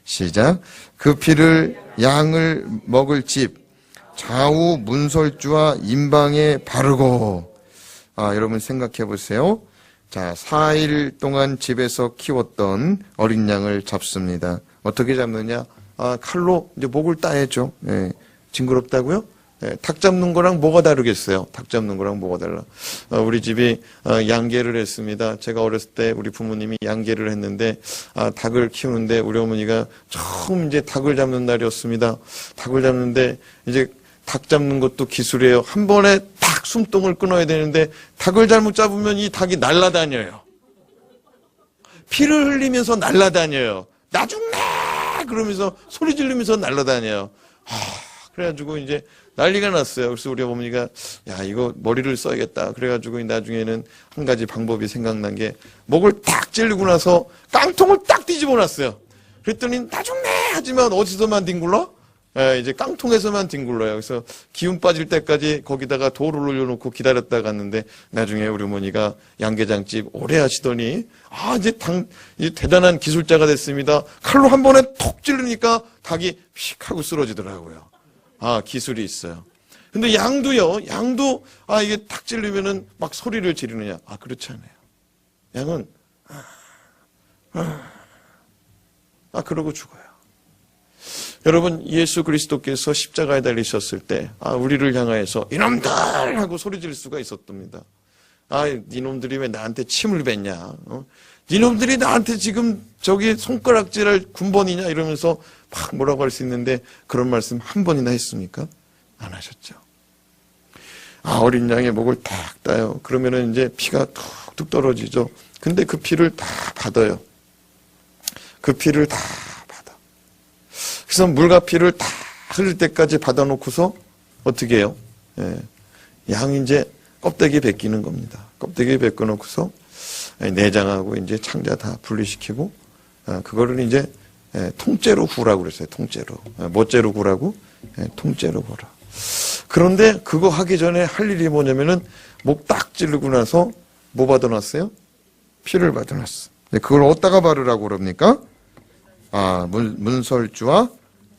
시작. 그 피를 양을 먹을 집 좌우 문설주와 임방에 바르고. 여러분 생각해 보세요. 자, 4일 동안 집에서 키웠던 어린 양을 잡습니다. 어떻게 잡느냐? 칼로 이제 목을 따야죠. 징그럽다고요? 닭 잡는 거랑 뭐가 다르겠어요? 닭 잡는 거랑 뭐가 달라? 우리 집이 양계를 했습니다. 제가 어렸을 때 우리 부모님이 양계를 했는데 닭을 키우는데 우리 어머니가 처음 이제 닭을 잡는 날이었습니다. 닭을 잡는데 이제 닭 잡는 것도 기술이에요. 한 번에 딱 숨통을 끊어야 되는데 닭을 잘못 잡으면 이 닭이 날아다녀요. 피를 흘리면서 날아다녀요. 나 죽네! 그러면서 소리 지르면서 날아다녀요. 그래가지고 이제 난리가 났어요. 그래서 우리 어머니가 이거 머리를 써야겠다. 그래가지고 나중에는 한 가지 방법이 생각난 게 목을 딱 찌르고 나서 깡통을 딱 뒤집어 놨어요. 그랬더니 나 죽네! 하지만 어디서만 뒹굴러? 이제 깡통에서만 뒹굴러요. 그래서 기운 빠질 때까지 거기다가 돌을 올려놓고 기다렸다 갔는데 나중에 우리 어머니가 양계장집 오래 하시더니 이제 대단한 기술자가 됐습니다. 칼로 한 번에 톡 찌르니까 닭이 휙 하고 쓰러지더라고요. 기술이 있어요. 근데 양도요. 양도 이게 탁 찌르면은 막 소리를 지르느냐? 그렇지 않아요. 양은 그러고 죽어요. 여러분, 예수 그리스도께서 십자가에 달리셨을 때 우리를 향하여서 이놈들 하고 소리 지를 수가 있었답니다. 니놈들이 왜 나한테 침을 뱉냐? 니놈들이 나한테 지금 저기 손가락질할 군번이냐? 이러면서 막 뭐라고 할 수 있는데 그런 말씀 한 번이나 했습니까? 안 하셨죠. 어린 양의 목을 탁 따요. 그러면은 이제 피가 툭툭 떨어지죠. 근데 그 피를 다 받아요. 그 피를 다 받아. 그래서 물과 피를 다 흘릴 때까지 받아놓고서 어떻게 해요? 양이 이제 껍데기 벗기는 겁니다. 껍데기 벗겨놓고서 내장하고 이제 창자 다 분리시키고 그거를 이제 통째로 구라고 그랬어요. 통째로. 뭐째로 구라고? 통째로 구라. 그런데 그거 하기 전에 할 일이 뭐냐면은 목 딱 찌르고 나서 뭐 받아놨어요? 피를 받아놨어. 그걸 어디다가 바르라고 그럽니까? 문설주와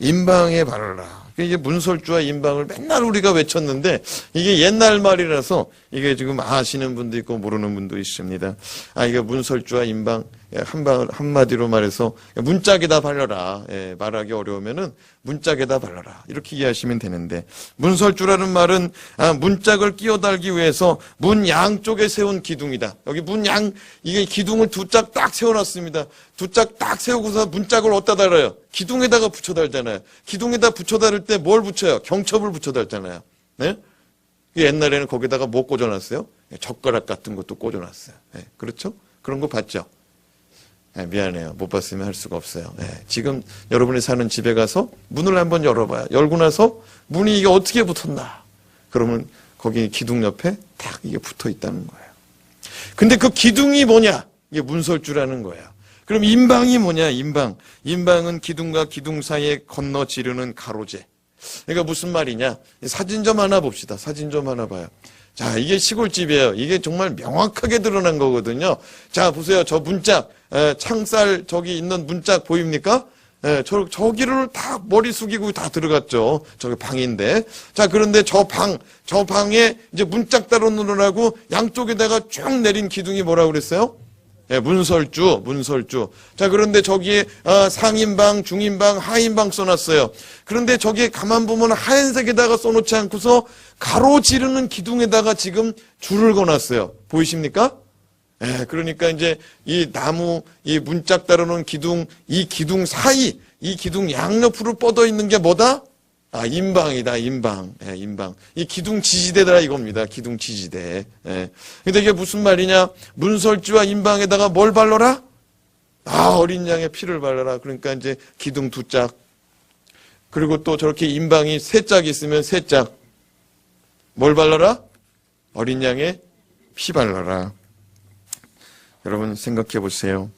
임방에 바르라. 이게 문설주와 임방을 맨날 우리가 외쳤는데 이게 옛날 말이라서 이게 지금 아시는 분도 있고 모르는 분도 있습니다. 이게 문설주와 임방 한마디로 말해서 문짝에다 발라라. 말하기 어려우면은 문짝에다 발라라. 이렇게 이해하시면 되는데 문설주라는 말은 문짝을 끼워 달기 위해서 문 양쪽에 세운 기둥이다. 여기 이게 기둥을 두 짝 딱 세워놨습니다. 두 짝 딱 세우고서 문짝을 어디다 달아요? 기둥에다가 붙여 달잖아요. 기둥에다 붙여 달을 때 뭘 붙여요? 경첩을 붙여 달잖아요. 네? 옛날에는 거기다가 뭐 꽂아놨어요? 젓가락 같은 것도 꽂아놨어요. 그렇죠? 그런 거 봤죠? 미안해요. 못 봤으면 할 수가 없어요. 지금 여러분이 사는 집에 가서 문을 한번 열어봐요. 열고 나서 문이 이게 어떻게 붙었나? 그러면 거기 기둥 옆에 딱 이게 붙어 있다는 거예요. 근데 그 기둥이 뭐냐? 이게 문설주라는 거예요. 그럼 인방이 뭐냐? 인방은 기둥과 기둥 사이에 건너 지르는 가로재. 그러니까 무슨 말이냐? 사진 좀 하나 봅시다. 사진 좀 하나 봐요. 자, 이게 시골집이에요. 이게 정말 명확하게 드러난 거거든요. 자, 보세요. 저 문짝, 창살 저기 있는 문짝 보입니까? 저기를 다 머리 숙이고 다 들어갔죠. 저기 방인데. 자, 그런데 저 방에 이제 문짝 따로 넣으라고 양쪽에다가 쭉 내린 기둥이 뭐라고 그랬어요? 문설주. 자, 그런데 저기에 상인방, 중인방, 하인방 써놨어요. 그런데 저기에 가만 보면 하얀색에다가 써놓지 않고서 가로지르는 기둥에다가 지금 줄을 거놨어요. 보이십니까? 그러니까 이제 이 나무, 이 문짝 따르는 기둥, 이 기둥 사이, 이 기둥 양옆으로 뻗어 있는 게 뭐다? 인방이다, 인방. 이 기둥 지지대다 이겁니다. 기둥 지지대. 근데 이게 무슨 말이냐? 문설주와 인방에다가 뭘 발라라? 어린 양의 피를 발라라. 그러니까 이제 기둥 2짝. 그리고 또 저렇게 인방이 3짝 있으면 3짝. 뭘 발라라? 어린 양의 피 발라라. 여러분 생각해 보세요.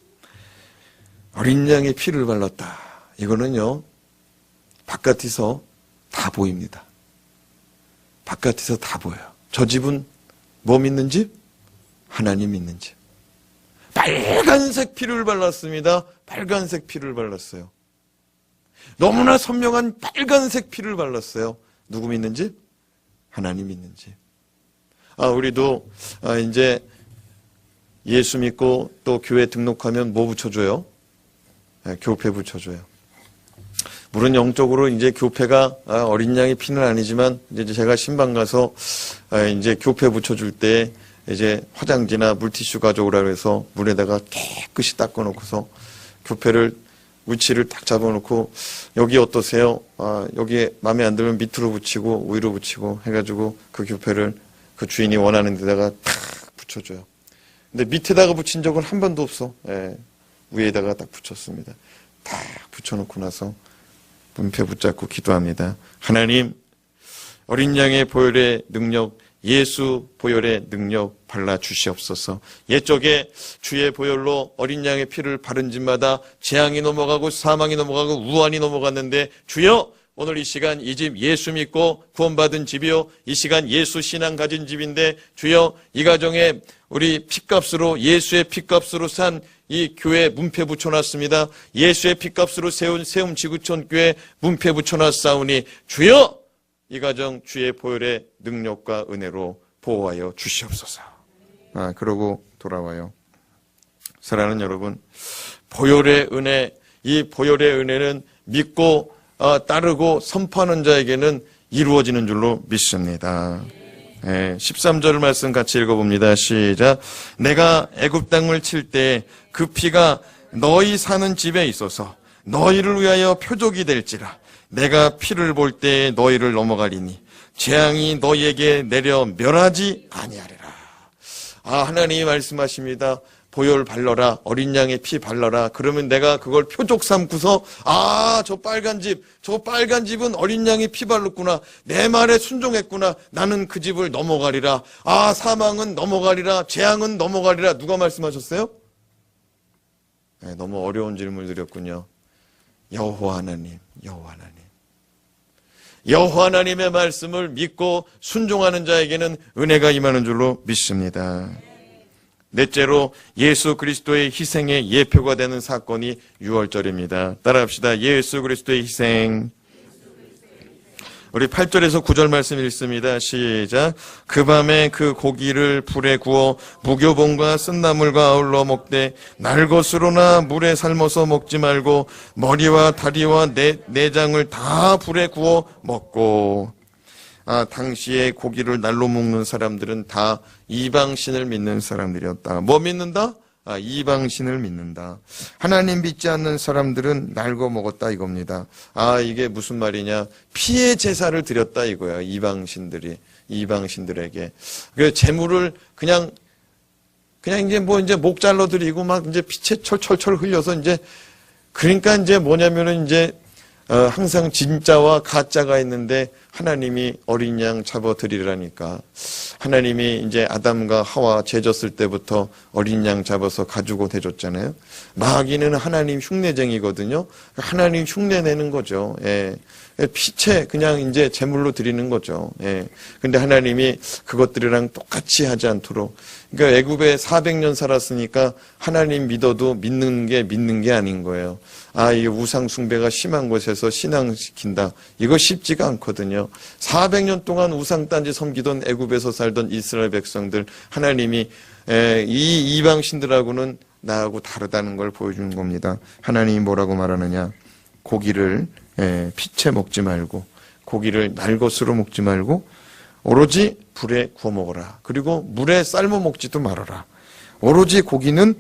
어린 양의 피를 발랐다. 이거는요, 바깥에서 다 보입니다. 바깥에서 다 보여요. 저 집은 뭐 믿는 집? 하나님 믿는 집. 빨간색 피를 발랐습니다. 빨간색 피를 발랐어요. 너무나 선명한 빨간색 피를 발랐어요. 누구 믿는 집? 하나님 믿는 집. 우리도 이제 예수 믿고 또 교회 등록하면 뭐 붙여줘요? 교패 붙여줘요. 물론 영적으로 이제 교패가 어린 양의 피는 아니지만 이제 제가 신방 가서 이제 교패 붙여줄 때 이제 화장지나 물티슈 가져오라 그래서 물에다가 깨끗이 닦아놓고서 교패를 위치를 딱 잡아놓고 여기 어떠세요? 여기 마음에 안 들면 밑으로 붙이고 위로 붙이고 해가지고 그 교패를 그 주인이 원하는 데다가 탁 붙여줘요. 근데 밑에다가 붙인 적은 한 번도 없어. 위에다가 딱 붙였습니다. 딱 붙여놓고 나서 문패 붙잡고 기도합니다. 하나님, 어린 양의 보혈의 능력, 예수 보혈의 능력 발라 주시옵소서. 옛적에 주의 보혈로 어린 양의 피를 바른 집마다 재앙이 넘어가고 사망이 넘어가고 우환이 넘어갔는데 주여, 오늘 이 시간 이 집 예수 믿고 구원받은 집이요, 이 시간 예수 신앙 가진 집인데 주여, 이 가정에 우리 핏값으로, 예수의 핏값으로 산 이 교회 문패 붙여놨습니다. 예수의 핏값으로 세운 세움 지구촌 교회 문패 붙여놨사오니 주여, 이 가정 주의 보혈의 능력과 은혜로 보호하여 주시옵소서. 그러고 돌아와요. 사랑하는 여러분, 보혈의 은혜, 이 보혈의 은혜는 믿고 따르고 선포하는 자에게는 이루어지는 줄로 믿습니다. 13절 말씀 같이 읽어봅니다. 시작. 내가 애굽 땅을 칠 때 그 피가 너희 사는 집에 있어서 너희를 위하여 표적이 될지라. 내가 피를 볼 때 너희를 넘어가리니 재앙이 너희에게 내려 멸하지 아니하리라. 하나님이 말씀하십니다. 보혈 발라라. 어린 양의 피 발라라. 그러면 내가 그걸 표적 삼고서 저 빨간 집은 어린 양의 피 발랐구나. 내 말에 순종했구나. 나는 그 집을 넘어가리라. 사망은 넘어가리라. 재앙은 넘어가리라. 누가 말씀하셨어요? 너무 어려운 질문을 드렸군요. 여호와 하나님. 여호와 하나님의 말씀을 믿고 순종하는 자에게는 은혜가 임하는 줄로 믿습니다. 넷째로 예수 그리스도의 희생의 예표가 되는 사건이 유월절입니다. 따라합시다. 예수 그리스도의 희생. 우리 8절에서 9절 말씀 읽습니다. 시작. 그 밤에 그 고기를 불에 구워 무교봉과 쓴나물과 아울러 먹되 날것으로나 물에 삶아서 먹지 말고 머리와 다리와 내장을 다 불에 구워 먹고. 당시에 고기를 날로 먹는 사람들은 다 이방신을 믿는 사람들이었다. 뭐 믿는다? 이방신을 믿는다. 하나님 믿지 않는 사람들은 날고 먹었다 이겁니다. 이게 무슨 말이냐? 피의 제사를 드렸다 이거야. 이방신들이. 이방신들에게. 그 재물을 그냥 이제 이제 목 잘라 드리고 막 이제 피채 철철철 흘려서 이제, 그러니까 이제 뭐냐면은 이제 항상 진짜와 가짜가 있는데 하나님이 어린 양 잡아 드리라니까. 하나님이 이제 아담과 하와 죄졌을 때부터 어린 양 잡아서 가지고 대줬잖아요. 마귀는 하나님 흉내쟁이거든요. 하나님 흉내 내는 거죠. 예. 피채 그냥 이제 제물로 드리는 거죠. 예. 근데 하나님이 그것들이랑 똑같이 하지 않도록. 그러니까 애굽에 400년 살았으니까 하나님 믿어도 믿는 게 아닌 거예요. 이 우상 숭배가 심한 곳에서 신앙시킨다. 이거 쉽지가 않거든요. 400년 동안 우상 딴지 섬기던 애굽에서 살던 이스라엘 백성들, 하나님이 이 이방신들하고는 나하고 다르다는 걸 보여주는 겁니다. 하나님이 뭐라고 말하느냐? 고기를 피채 먹지 말고, 고기를 날 것으로 먹지 말고, 오로지 불에 구워 먹어라. 그리고 물에 삶아 먹지도 말아라. 오로지 고기는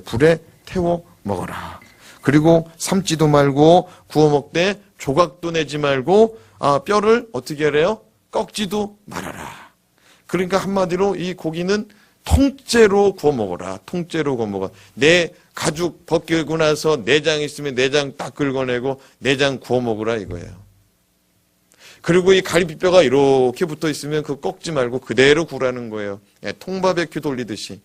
불에 태워 먹어라. 그리고 삶지도 말고 구워 먹되 조각도 내지 말고 뼈를 어떻게 하래요? 꺾지도 말아라. 그러니까 한마디로 이 고기는 통째로 구워 먹어라. 통째로 구워 먹어. 내 가죽 벗기고 나서 내장 있으면 내장 딱 긁어내고 내장 구워 먹으라 이거예요. 그리고 이 갈비뼈가 이렇게 붙어 있으면 그거 꺾지 말고 그대로 구라는 거예요. 통바베큐 돌리듯이.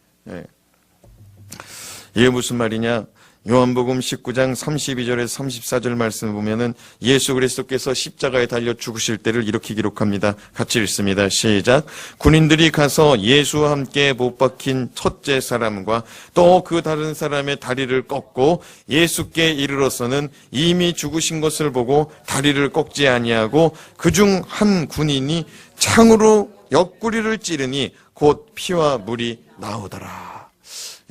이게 무슨 말이냐? 요한복음 19장 32절에서 34절 말씀을 보면은 예수 그리스도께서 십자가에 달려 죽으실 때를 이렇게 기록합니다. 같이 읽습니다. 시작. 군인들이 가서 예수와 함께 못 박힌 첫째 사람과 또 그 다른 사람의 다리를 꺾고 예수께 이르러서는 이미 죽으신 것을 보고 다리를 꺾지 아니하고 그중 한 군인이 창으로 옆구리를 찌르니 곧 피와 물이 나오더라.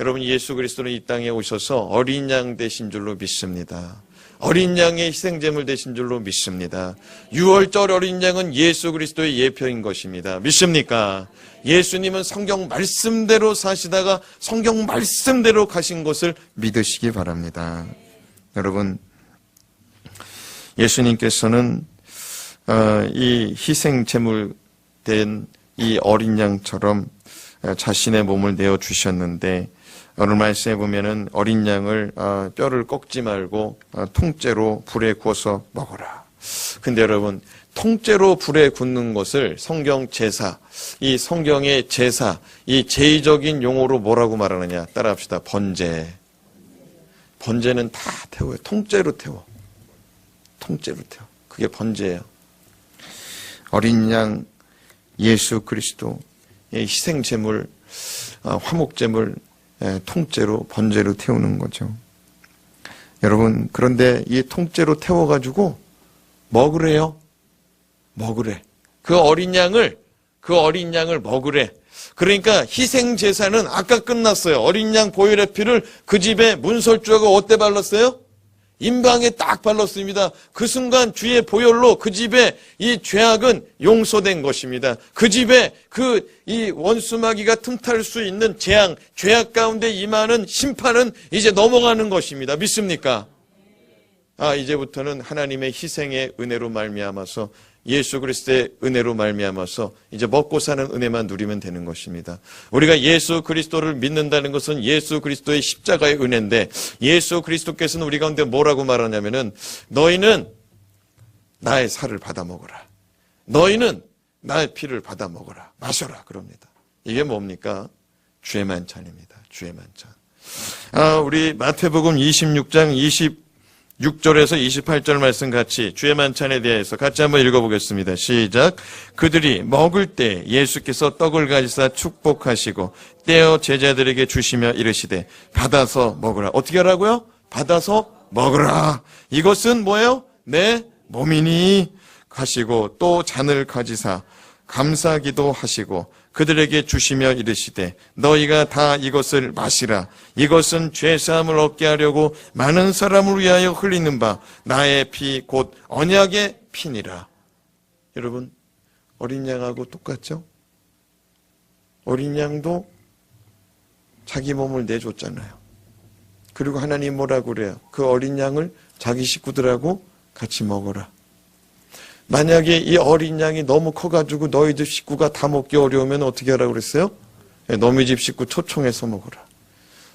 여러분, 예수 그리스도는 이 땅에 오셔서 어린 양 되신 줄로 믿습니다. 어린 양의 희생제물 되신 줄로 믿습니다. 유월절 어린 양은 예수 그리스도의 예표인 것입니다. 믿습니까? 예수님은 성경 말씀대로 사시다가 성경 말씀대로 가신 것을 믿으시기 바랍니다. 여러분, 예수님께서는 이 희생제물 된 이 어린 양처럼 자신의 몸을 내어주셨는데, 오늘 말씀에 보면은 어린 양을 뼈를 꺾지 말고 통째로 불에 구워서 먹어라. 근데 여러분, 통째로 불에 굽는 것을 성경 제사, 이 성경의 제사, 이 제의적인 용어로 뭐라고 말하느냐? 따라합시다. 번제. 번제는 다 태워요. 통째로 태워. 통째로 태워. 그게 번제예요. 어린 양 예수 그리스도의 희생제물, 화목제물, 통째로 번제로 태우는 거죠. 여러분, 그런데 이 통째로 태워가지고 먹으래요. 먹으래. 그 어린 양을 먹으래. 그러니까 희생제사는 아까 끝났어요. 어린 양 보혈의 피를 그 집에 문설주하고 어때 발랐어요? 임방에 딱 발랐습니다. 그 순간 주의 보혈로 그 집에 이 죄악은 용서된 것입니다. 그 집에 이 원수마귀가 틈탈 수 있는 재앙, 죄악 가운데 임하는 심판은 이제 넘어가는 것입니다. 믿습니까? 이제부터는 하나님의 희생의 은혜로 말미암아서 예수 그리스도의 은혜로 말미암아서 이제 먹고 사는 은혜만 누리면 되는 것입니다. 우리가 예수 그리스도를 믿는다는 것은 예수 그리스도의 십자가의 은혜인데, 예수 그리스도께서는 우리 가운데 뭐라고 말하냐면은 너희는 나의 살을 받아 먹어라. 너희는 나의 피를 받아 먹어라. 마셔라. 그럽니다. 이게 뭡니까? 주의 만찬입니다. 주의 만찬. 우리 마태복음 26장 26절에서 28절 말씀 같이 주의 만찬에 대해서 같이 한번 읽어보겠습니다. 시작. 그들이 먹을 때 예수께서 떡을 가지사 축복하시고 떼어 제자들에게 주시며 이르시되 받아서 먹으라. 어떻게 하라고요? 받아서 먹으라. 이것은 뭐예요? 내 몸이니 하시고 또 잔을 가지사 감사기도 하시고 그들에게 주시며 이르시되 너희가 다 이것을 마시라. 이것은 죄사함을 얻게 하려고 많은 사람을 위하여 흘리는 바 나의 피 곧 언약의 피니라. 여러분, 어린 양하고 똑같죠? 어린 양도 자기 몸을 내줬잖아요. 그리고 하나님 뭐라고 그래요? 그 어린 양을 자기 식구들하고 같이 먹어라. 만약에 이 어린 양이 너무 커가지고 너희 집 식구가 다 먹기 어려우면 어떻게 하라고 그랬어요? 너희 집 식구 초청해서 먹어라.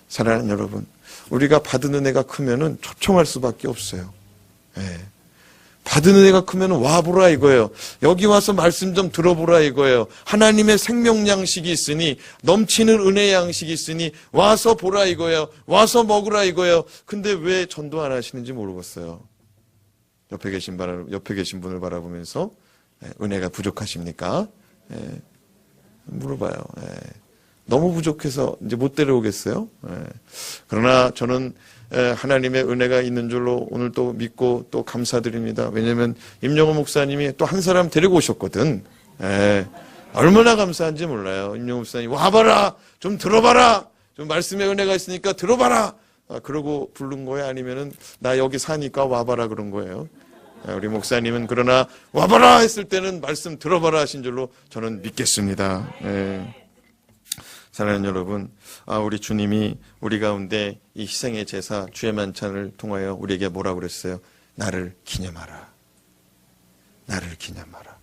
사랑하는 여러분, 우리가 받은 은혜가 크면은 초청할 수밖에 없어요. 받은 은혜가 크면 와보라 이거예요. 여기 와서 말씀 좀 들어보라 이거예요. 하나님의 생명 양식이 있으니, 넘치는 은혜 양식이 있으니 와서 보라 이거예요. 와서 먹으라 이거예요. 근데 왜 전도 안 하시는지 모르겠어요. 옆에 계신 분을 바라보면서 은혜가 부족하십니까? 물어봐요. 너무 부족해서 이제 못 데려오겠어요? 그러나 저는 하나님의 은혜가 있는 줄로 오늘 또 믿고 또 감사드립니다. 왜냐하면 임영호 목사님이 또 한 사람 데리고 오셨거든. 얼마나 감사한지 몰라요. 임영호 목사님 와봐라, 좀 들어봐라, 좀 말씀의 은혜가 있으니까 들어봐라. 그러고 부른 거예요? 아니면은 나 여기 사니까 와봐라 그런 거예요? 우리 목사님은 그러나 와봐라 했을 때는 말씀 들어봐라 하신 줄로 저는 믿겠습니다. 사랑하는 여러분, 우리 주님이 우리 가운데 이 희생의 제사 주의 만찬을 통하여 우리에게 뭐라고 그랬어요? 나를 기념하라. 나를 기념하라.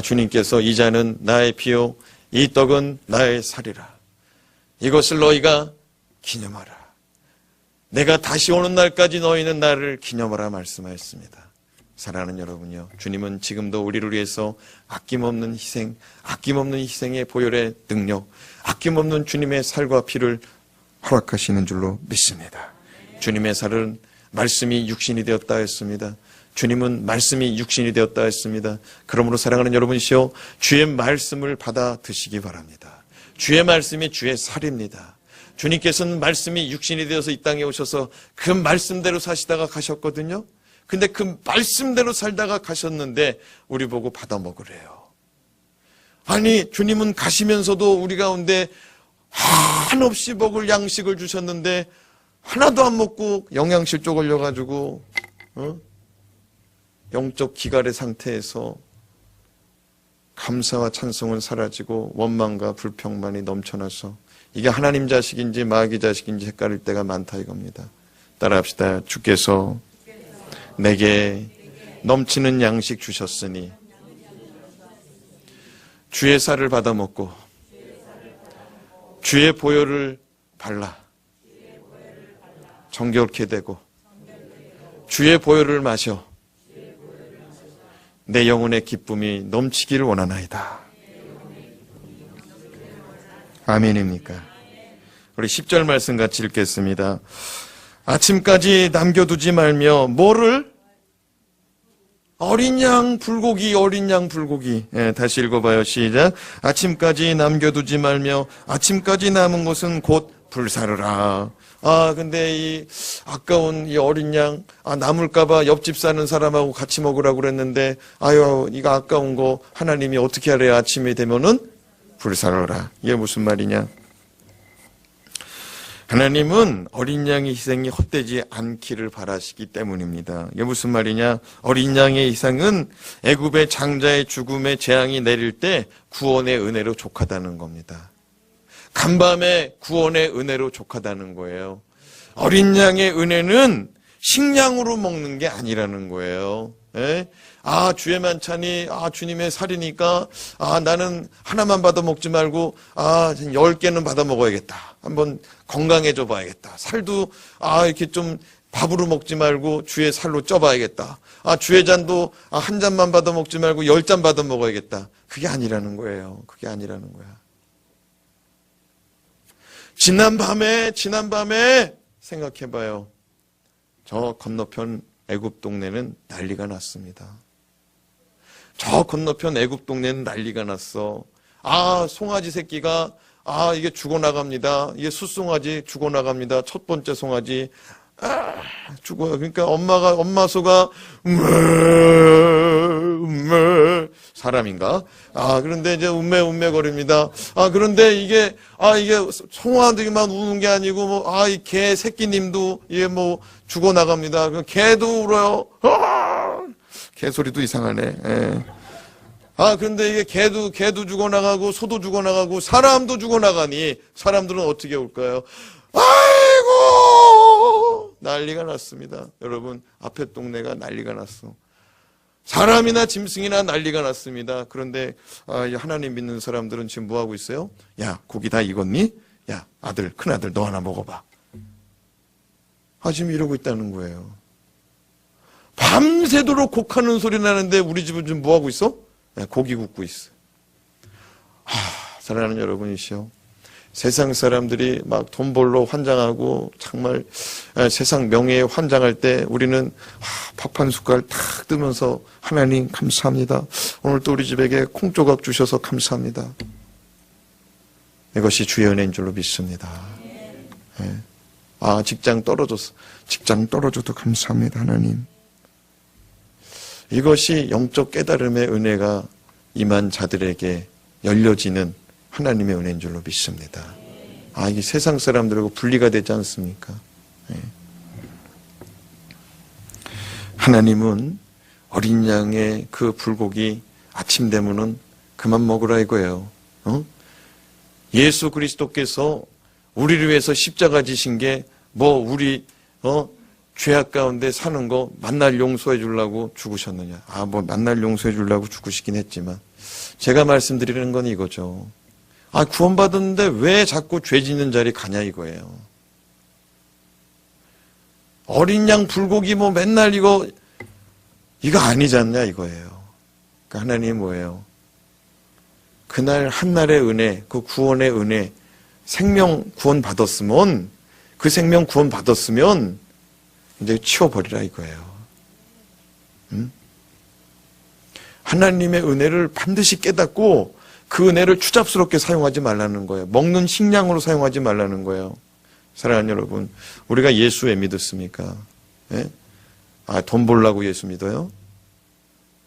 주님께서 이 잔은 나의 피요 이 떡은 나의 살이라. 이것을 너희가 기념하라. 내가 다시 오는 날까지 너희는 나를 기념하라 말씀하였습니다. 사랑하는 여러분요, 주님은 지금도 우리를 위해서 아낌없는 희생, 아낌없는 희생의 보혈의 능력, 아낌없는 주님의 살과 피를 허락하시는 줄로 믿습니다. 주님의 살은 말씀이 육신이 되었다 했습니다. 주님은 말씀이 육신이 되었다 했습니다. 그러므로 사랑하는 여러분이시여, 주의 말씀을 받아 드시기 바랍니다. 주의 말씀이 주의 살입니다. 주님께서는 말씀이 육신이 되어서 이 땅에 오셔서 그 말씀대로 사시다가 가셨거든요. 근데 그 말씀대로 살다가 가셨는데 우리 보고 받아 먹으래요. 아니, 주님은 가시면서도 우리 가운데 한없이 먹을 양식을 주셨는데 하나도 안 먹고 영양실 쪼글려가지고 영적 기갈의 상태에서 감사와 찬송은 사라지고 원망과 불평만이 넘쳐나서 이게 하나님 자식인지 마귀 자식인지 헷갈릴 때가 많다 이겁니다. 따라합시다. 주께서 내게 넘치는 양식 주셨으니 주의 살을 받아 먹고 주의 보혈을 발라 정결케 되고 주의 보혈을 마셔 내 영혼의 기쁨이 넘치기를 원하나이다. 아멘입니까? 우리 10절 말씀 같이 읽겠습니다. 아침까지 남겨두지 말며 뭐를? 어린 양 불고기, 어린 양 불고기. 다시 읽어봐요. 시작. 아침까지 남겨두지 말며 아침까지 남은 것은 곧 불사르라. 근데 이 아까운 이 어린 양, 남을까봐 옆집 사는 사람하고 같이 먹으라고 그랬는데, 이거 아까운 거 하나님이 어떻게 하래요? 아침이 되면은 불사르라. 이게 무슨 말이냐? 하나님은 어린 양의 희생이 헛되지 않기를 바라시기 때문입니다. 이게 무슨 말이냐? 어린 양의 희생은 애굽의 장자의 죽음에 재앙이 내릴 때 구원의 은혜로 족하다는 겁니다. 간밤에 구원의 은혜로 족하다는 거예요. 어린 양의 은혜는 식량으로 먹는 게 아니라는 거예요. 주의 만찬이 주님의 살이니까 나는 하나만 받아 먹지 말고 10개는 받아 먹어야겠다. 한번 건강해져 봐야겠다. 살도 이렇게 좀 밥으로 먹지 말고 주의 살로 쪄봐야겠다. 주의 잔도 한 잔만 받아 먹지 말고 10잔 받아 먹어야겠다. 그게 아니라는 거예요. 그게 아니라는 거야. 지난밤에 생각해봐요. 저 건너편 애굽 동네는 난리가 났습니다. 저 건너편 애굽 동네는 난리가 났어. 송아지 새끼가 이게 죽어나갑니다. 이게 숫송아지 죽어나갑니다. 첫 번째 송아지 죽어요. 그러니까 엄마 소가 사람인가? 그런데 이제 음매거립니다. 그런데 이게 송아지만 우는 게 아니고 이 개 새끼님도 이게 죽어나갑니다. 개도 울어요. 개 소리도 이상하네. 그런데 이게 개도 죽어나가고 소도 죽어나가고 사람도 죽어나가니 사람들은 어떻게 올까요? 아이고! 난리가 났습니다. 여러분, 앞에 동네가 난리가 났어. 사람이나 짐승이나 난리가 났습니다. 그런데 하나님 믿는 사람들은 지금 뭐 하고 있어요? 야, 고기 다 익었니? 야, 아들, 큰아들 너 하나 먹어봐. 지금 이러고 있다는 거예요. 밤새도록 곡하는 소리 나는데 우리 집은 지금 뭐 하고 있어? 야, 고기 굽고 있어. 사랑하는 여러분이시여, 세상 사람들이 막 돈 벌러 환장하고 정말 세상 명예에 환장할 때 우리는 밥 한 숟갈 탁 뜨면서 하나님 감사합니다. 오늘 또 우리 집에게 콩조각 주셔서 감사합니다. 이것이 주의 은혜인 줄로 믿습니다. 직장 떨어졌어. 직장 떨어져도 감사합니다, 하나님. 이것이 영적 깨달음의 은혜가 임한 자들에게 열려지는 하나님의 은혜인 줄로 믿습니다. 이게 세상 사람들하고 분리가 되지 않습니까? 하나님은 어린 양의 그 불고기 아침 되면은 그만 먹으라 이거예요. 예수 그리스도께서 우리를 위해서 십자가 지신 게 우리 죄악 가운데 사는 거 만날 용서해 주려고 죽으셨느냐? 만날 용서해 주려고 죽으시긴 했지만 제가 말씀드리는 건 이거죠. 구원받았는데 왜 자꾸 죄 짓는 자리 가냐 이거예요. 어린 양 불고기 맨날 이거 아니지 않냐 이거예요. 그러니까 하나님이 뭐예요? 그날 한날의 은혜, 그 구원의 은혜, 생명 구원 받았으면, 그 생명 구원 받았으면 이제 치워버리라 이거예요. 하나님의 은혜를 반드시 깨닫고 그 은혜를 추잡스럽게 사용하지 말라는 거예요. 먹는 식량으로 사용하지 말라는 거예요. 사랑하는 여러분, 우리가 예수 왜 믿었습니까? 예? 돈 벌려고 예수 믿어요?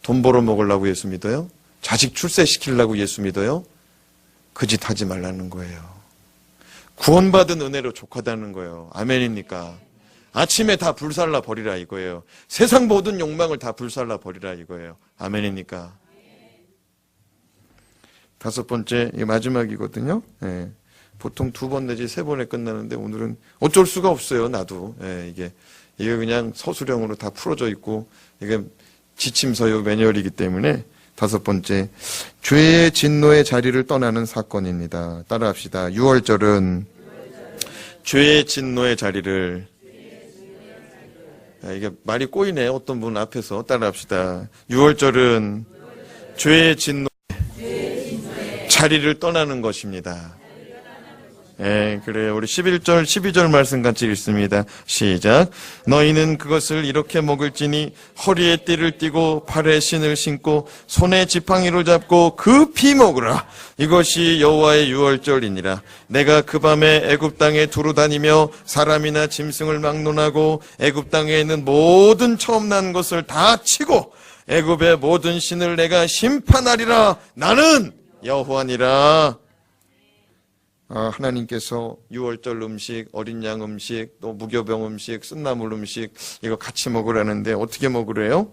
돈 벌어 먹으려고 예수 믿어요? 자식 출세시키려고 예수 믿어요? 그 짓 하지 말라는 거예요. 구원받은 은혜로 족하다는 거예요. 아멘입니까? 아침에 다 불살라 버리라 이거예요. 세상 모든 욕망을 다 불살라 버리라 이거예요. 아멘입니까? 다섯 번째, 이 마지막이거든요. 보통 2번 내지 3번에 끝나는데 오늘은 어쩔 수가 없어요. 나도 이게 그냥 서술형으로 다 풀어져 있고 이게 지침서요 매뉴얼이기 때문에 다섯 번째, 죄의 진노의 자리를 떠나는 사건입니다. 따라합시다. 6월절은 죄의 진노의 자리를, 이게 말이 꼬이네요. 어떤 분 앞에서 따라합시다. 6월절은 죄의 진노의 자리를 떠나는 것입니다. 그래요. 우리 11절, 12절 말씀 같이 읽습니다. 시작. 너희는 그것을 이렇게 먹을지니 허리에 띠를 띠고 발에 신을 신고 손에 지팡이를 잡고 급히 먹으라. 이것이 여호와의 유월절이니라. 내가 그 밤에 애굽 땅에 두루 다니며 사람이나 짐승을 막론하고 애굽 땅에 있는 모든 처음 난 것을 다 치고 애굽의 모든 신을 내가 심판하리라. 나는 여호와니라. 하나님께서 유월절 음식, 어린 양 음식, 또 무교병 음식, 쓴나물 음식 이거 같이 먹으라는데 어떻게 먹으래요?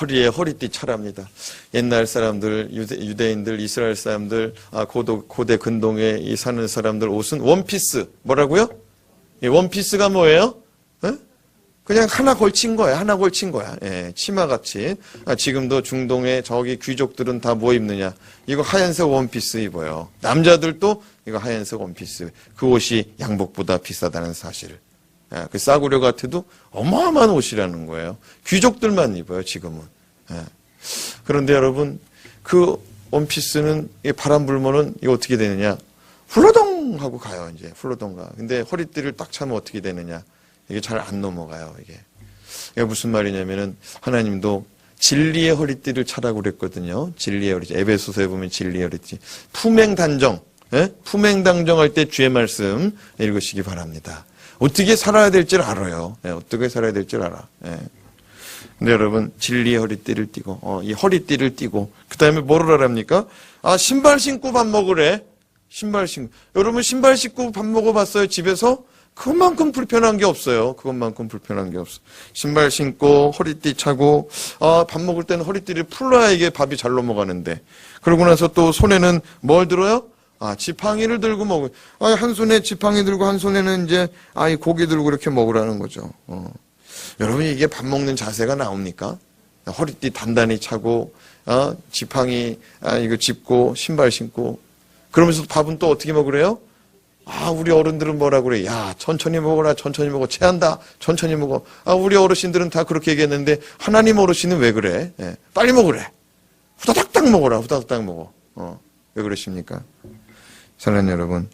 허리에 허리띠 차랍니다. 옛날 사람들, 유대인들, 이스라엘 사람들, 고대 근동에 사는 사람들 옷은 원피스. 뭐라고요? 이 원피스가 뭐예요? 그냥 하나 걸친 거야. 하나 걸친 거야. 치마같이. 지금도 중동의 저기 귀족들은 다 뭐 입느냐? 이거 하얀색 원피스 입어요. 남자들도 이거 하얀색 원피스. 그 옷이 양복보다 비싸다는 사실을. 그 싸구려 같아도 어마어마한 옷이라는 거예요. 귀족들만 입어요, 지금은. 그런데 여러분, 그 원피스는 바람 불면은 이거 어떻게 되느냐? 훌러덩 하고 가요, 이제. 훌러덩 가. 근데 허리띠를 딱 차면 어떻게 되느냐? 이게 잘 안 넘어가요, 이게. 이게 무슨 말이냐면은, 하나님도 진리의 허리띠를 차라고 그랬거든요. 진리의 허리띠. 에베소서에 보면 진리의 허리띠. 품행단정. 품행단정할 때 주의 말씀 읽으시기 바랍니다. 어떻게 살아야 될지를 알아요. 어떻게 살아야 될지를 알아. 근데 여러분, 진리의 허리띠를 띠고, 이 허리띠를 띠고, 그 다음에 뭐를 하랍니까? 신발 신고 밥 먹으래. 신발 신고. 여러분, 신발 신고 밥 먹어봤어요, 집에서? 그것만큼 불편한 게 없어요. 그것만큼 불편한 게 없어. 신발 신고 허리띠 차고 밥 먹을 때는 허리띠를 풀어야 이게 밥이 잘 넘어가는데 그러고 나서 또 손에는 뭘 들어요? 지팡이를 들고 먹어요. 한 손에 지팡이 들고 한 손에는 이제 이 고기 들고 이렇게 먹으라는 거죠. 여러분 이게 밥 먹는 자세가 나옵니까? 허리띠 단단히 차고, 지팡이, 이거 짚고, 신발 신고. 그러면서 밥은 또 어떻게 먹으래요? 우리 어른들은 뭐라 그래? 야, 천천히 먹어라, 천천히 먹어. 체한다, 천천히 먹어. 우리 어르신들은 다 그렇게 얘기했는데, 하나님 어르신은 왜 그래? 예, 빨리 먹으래. 후다닥닥 먹어라, 후다닥닥 먹어. 왜 그러십니까? 사랑하는 여러분.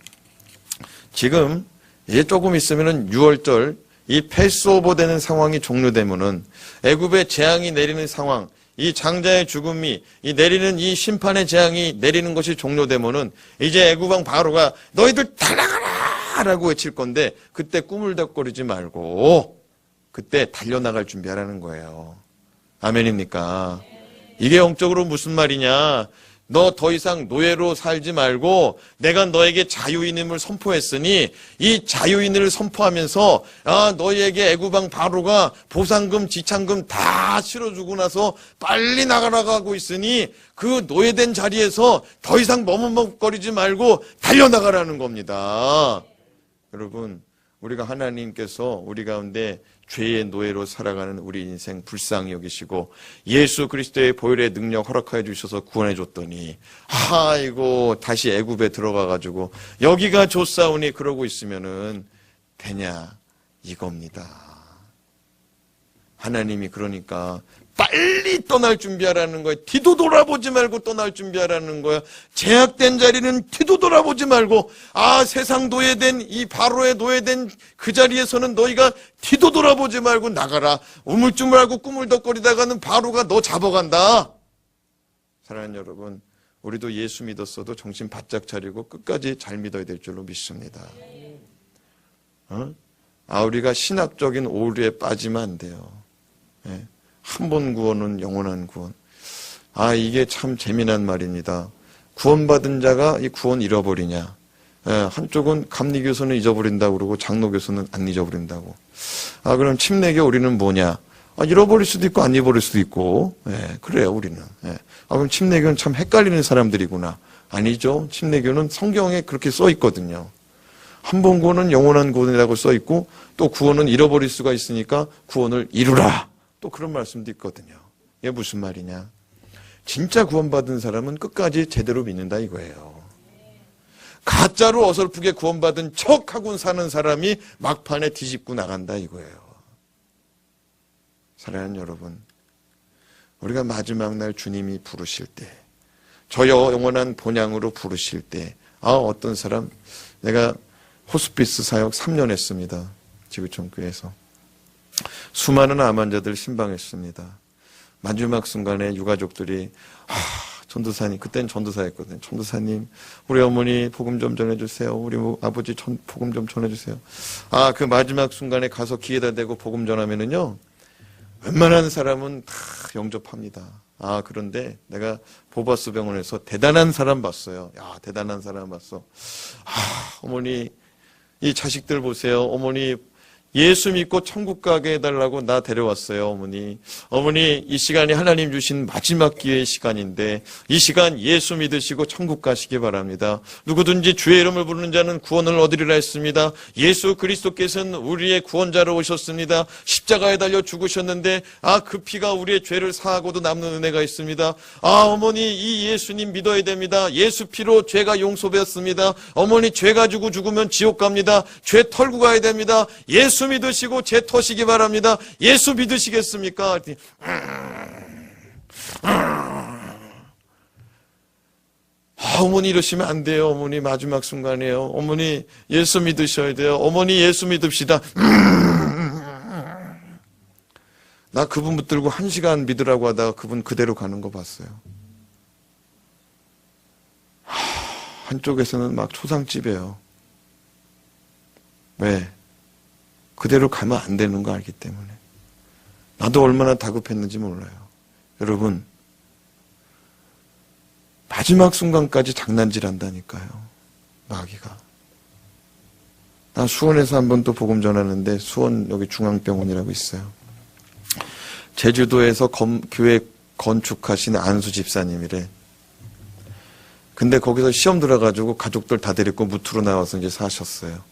지금, 이제 조금 있으면은 6월절, 이 패스오버 되는 상황이 종료되면은, 애굽의 재앙이 내리는 상황, 이 장자의 죽음이 이 내리는 이 심판의 재앙이 내리는 것이 종료되면은 이제 애굽왕 바로가 너희들 달려가라 라고 외칠 건데 그때 꾸물덕거리지 말고 그때 달려나갈 준비하라는 거예요. 아멘입니까? 이게 영적으로 무슨 말이냐? 너 더 이상 노예로 살지 말고 내가 너에게 자유인임을 선포했으니 이 자유인을 선포하면서 너희에게 애굽왕 바로가 보상금 지창금 다 실어주고 나서 빨리 나가라고 하고 있으니 그 노예된 자리에서 더 이상 머뭇거리지 말고 달려나가라는 겁니다. 여러분, 우리가 하나님께서 우리 가운데 죄의 노예로 살아가는 우리 인생 불쌍히 여기시고 예수 그리스도의 보혈의 능력 허락하여 주셔서 구원해 줬더니 아이고 다시 애굽에 들어가가지고 여기가 좋사오니 그러고 있으면은 되냐 이겁니다. 하나님이 그러니까 빨리 떠날 준비하라는 거예요. 뒤도 돌아보지 말고 떠날 준비하라는 거예요. 제약된 자리는 뒤도 돌아보지 말고 세상 노예된 이 바로의 노예된 그 자리에서는 너희가 뒤도 돌아보지 말고 나가라. 우물쭈물하고 꾸물덕거리다가는 바로가 너 잡아간다. 사랑하는 여러분, 우리도 예수 믿었어도 정신 바짝 차리고 끝까지 잘 믿어야 될 줄로 믿습니다. 우리가 신학적인 오류에 빠지면 안 돼요. 예. 한 번 구원은 영원한 구원. 이게 참 재미난 말입니다. 구원받은 자가 이 구원 잃어버리냐. 한쪽은 감리교수는 잊어버린다고 그러고 장로교수는 안 잊어버린다고. 그럼 침례교 우리는 뭐냐. 잃어버릴 수도 있고 안 잃어버릴 수도 있고. 그래요 우리는. 그럼 침례교는 참 헷갈리는 사람들이구나. 아니죠. 침례교는 성경에 그렇게 써 있거든요. 한 번 구원은 영원한 구원이라고 써 있고 또 구원은 잃어버릴 수가 있으니까 구원을 이루라. 또 그런 말씀도 있거든요. 이게 무슨 말이냐? 진짜 구원받은 사람은 끝까지 제대로 믿는다 이거예요. 가짜로 어설프게 구원받은 척하고 사는 사람이 막판에 뒤집고 나간다 이거예요. 사랑하는 여러분, 우리가 마지막 날 주님이 부르실 때, 저 영원한 본향으로 부르실 때, 어떤 사람, 내가 호스피스 사역 3년 했습니다. 지구촌 교회에서. 수많은 암 환자들 신방했습니다. 마지막 순간에 유가족들이 전도사님, 그때는 전도사였거든요. 전도사님, 우리 어머니 복음 좀 전해주세요. 우리 아버지 복음 좀 전해주세요. 그 마지막 순간에 가서 귀에다 대고 복음 전하면은요, 웬만한 사람은 다 영접합니다. 그런데 내가 보바스 병원에서 대단한 사람 봤어요. 대단한 사람 봤어. 어머니, 이 자식들 보세요. 어머니, 예수 믿고 천국 가게 해달라고 나 데려왔어요, 어머니. 어머니, 이 시간이 하나님 주신 마지막 기회의 시간인데 이 시간 예수 믿으시고 천국 가시기 바랍니다. 누구든지 주의 이름을 부르는 자는 구원을 얻으리라 했습니다. 예수 그리스도께서는 우리의 구원자로 오셨습니다. 십자가에 달려 죽으셨는데 그 피가 우리의 죄를 사하고도 남는 은혜가 있습니다. 어머니, 이 예수님 믿어야 됩니다. 예수 피로 죄가 용서되었습니다. 어머니, 죄 가지고 죽으면 지옥 갑니다. 죄 털고 가야 됩니다. 예수 믿으시고 죄 터시기 바랍니다. 예수 믿으시겠습니까? 어머니 이러시면 안 돼요. 어머니 마지막 순간이에요. 어머니 예수 믿으셔야 돼요. 어머니 예수 믿읍시다. 나 그분 붙들고 1시간 믿으라고 하다가 그분 그대로 가는 거 봤어요. 한쪽에서는 막 초상집이에요. 왜? 그대로 가면 안 되는 거 알기 때문에. 나도 얼마나 다급했는지 몰라요. 여러분, 마지막 순간까지 장난질 한다니까요. 마귀가. 나 수원에서 한 번 또 복음 전하는데, 수원 여기 중앙병원이라고 있어요. 제주도에서 교회 건축하신 안수 집사님이래. 근데 거기서 시험 들어가지고 가족들 다 데리고 무트로 나와서 이제 사셨어요.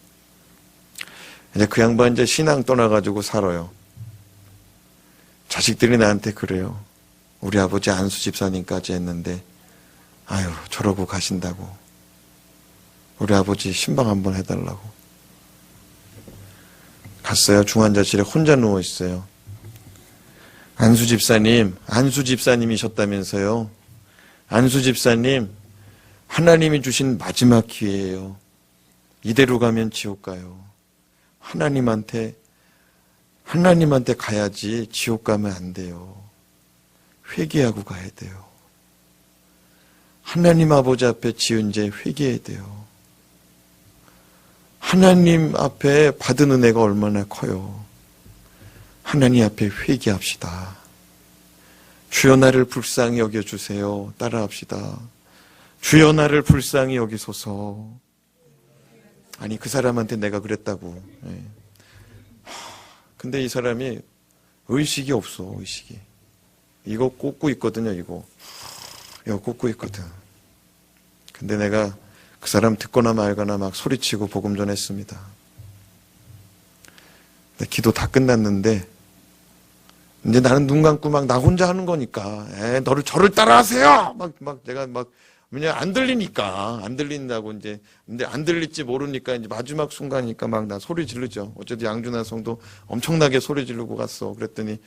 이제 그 양반 이제 신앙 떠나가지고 살아요. 자식들이 나한테 그래요. 우리 아버지 안수 집사님까지 했는데 아유 저러고 가신다고. 우리 아버지 신방 한번 해달라고. 갔어요. 중환자실에 혼자 누워있어요. 안수 집사님이셨다면서요. 안수 집사님, 하나님이 주신 마지막 기회예요. 이대로 가면 지옥 가요. 하나님한테 가야지 지옥 가면 안 돼요. 회개하고 가야 돼요. 하나님 아버지 앞에 지은 죄 회개해야 돼요. 하나님 앞에 받은 은혜가 얼마나 커요. 하나님 앞에 회개합시다. 주여 나를 불쌍히 여겨주세요. 따라합시다. 주여 나를 불쌍히 여기소서. 아니 그 사람한테 내가 그랬다고. 근데 이 사람이 의식이 없어. 의식이. 이거 꽂고 있거든요. 이거 꽂고 있거든. 근데 내가 그 사람 듣거나 말거나 막 소리치고 복음 전했습니다. 기도 다 끝났는데 이제 나는 눈 감고 막 나 혼자 하는 거니까 저를 따라하세요. 막 내가 막 왜냐 안 들리니까 안 들린다고 이제 근데 안 들릴지 모르니까 이제 마지막 순간이니까 막 나 소리 지르죠. 어쨌든 양준하 성도 엄청나게 소리 지르고 갔어. 그랬더니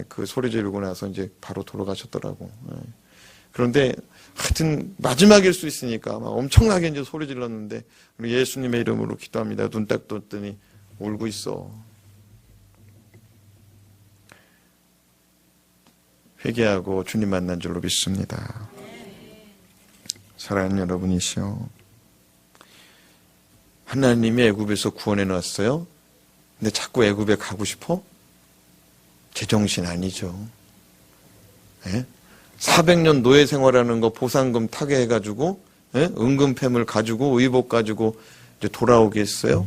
그 소리 지르고 나서 이제 바로 돌아가셨더라고. 그런데 하여튼 마지막일 수 있으니까 막 엄청나게 이제 소리 질렀는데 예수님의 이름으로 기도합니다. 눈 딱 떴더니 울고 있어. 회개하고 주님 만난 줄로 믿습니다. 사랑하는 여러분이시여, 하나님이 애굽에서 구원해 놨어요. 근데 자꾸 애굽에 가고 싶어? 제정신 아니죠. 400년 노예 생활하는 거 보상금 타게 해가지고 은금팸을 가지고 의복 가지고 이제 돌아오겠어요?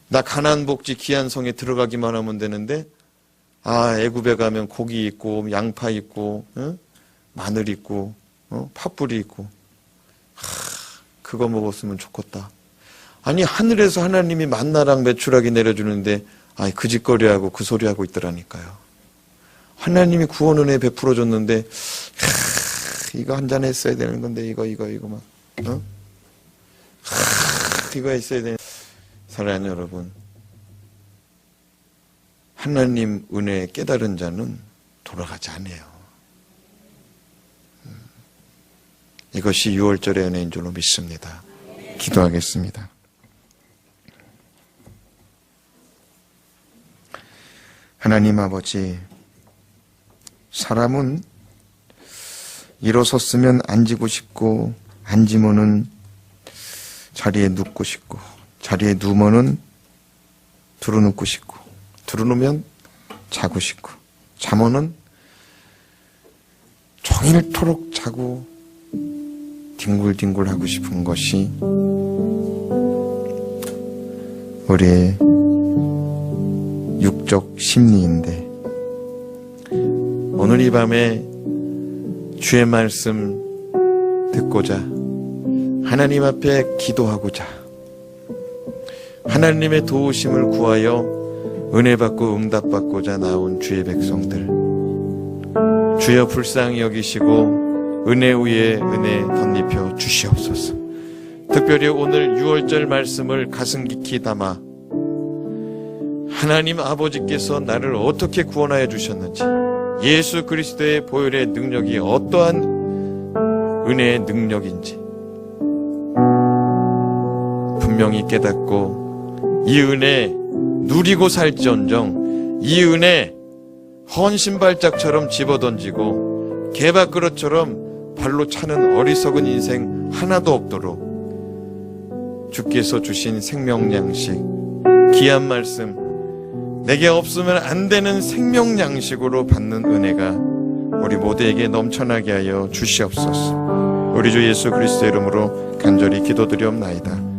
나 가나안 복지 귀한 성에 들어가기만 하면 되는데 애굽에 가면 고기 있고 양파 있고 마늘 있고 팥뿌리 있고 그거 먹었으면 좋겠다. 아니 하늘에서 하나님이 만나랑 메추라기 내려주는데 그 짓거리하고 그 소리하고 있더라니까요. 하나님이 구원 은혜 베풀어 줬는데 이거 한잔 했어야 되는 건데 이거 막 이거 했어야 되는. 사랑하는 여러분, 하나님 은혜에 깨달은 자는 돌아가지 않아요. 이것이 6월절의 은혜인 줄로 믿습니다. 기도하겠습니다. 하나님 아버지, 사람은 일어섰으면 앉고 싶고 앉으면은 자리에 눕고 싶고 자리에 누우면은 두루눕고 싶고 두루누면 자고 싶고 잠오는 종일토록 자고 뒹굴뒹굴하고 싶은 것이 우리의 육적 심리인데 오늘 이 밤에 주의 말씀 듣고자 하나님 앞에 기도하고자 하나님의 도우심을 구하여 은혜 받고 응답 받고자 나온 주의 백성들, 주여 불쌍히 여기시고 은혜 위에 은혜 덧입혀 주시옵소서. 특별히 오늘 6월절 말씀을 가슴 깊이 담아 하나님 아버지께서 나를 어떻게 구원하여 주셨는지, 예수 그리스도의 보혈의 능력이 어떠한 은혜의 능력인지 분명히 깨닫고 이 은혜 누리고 살지언정 이 은혜 헌신발짝처럼 집어던지고 개밥그릇처럼 발로 차는 어리석은 인생 하나도 없도록 주께서 주신 생명양식, 귀한 말씀, 내게 없으면 안 되는 생명양식으로 받는 은혜가 우리 모두에게 넘쳐나게 하여 주시옵소서. 우리 주 예수 그리스도의 이름으로 간절히 기도드리옵나이다.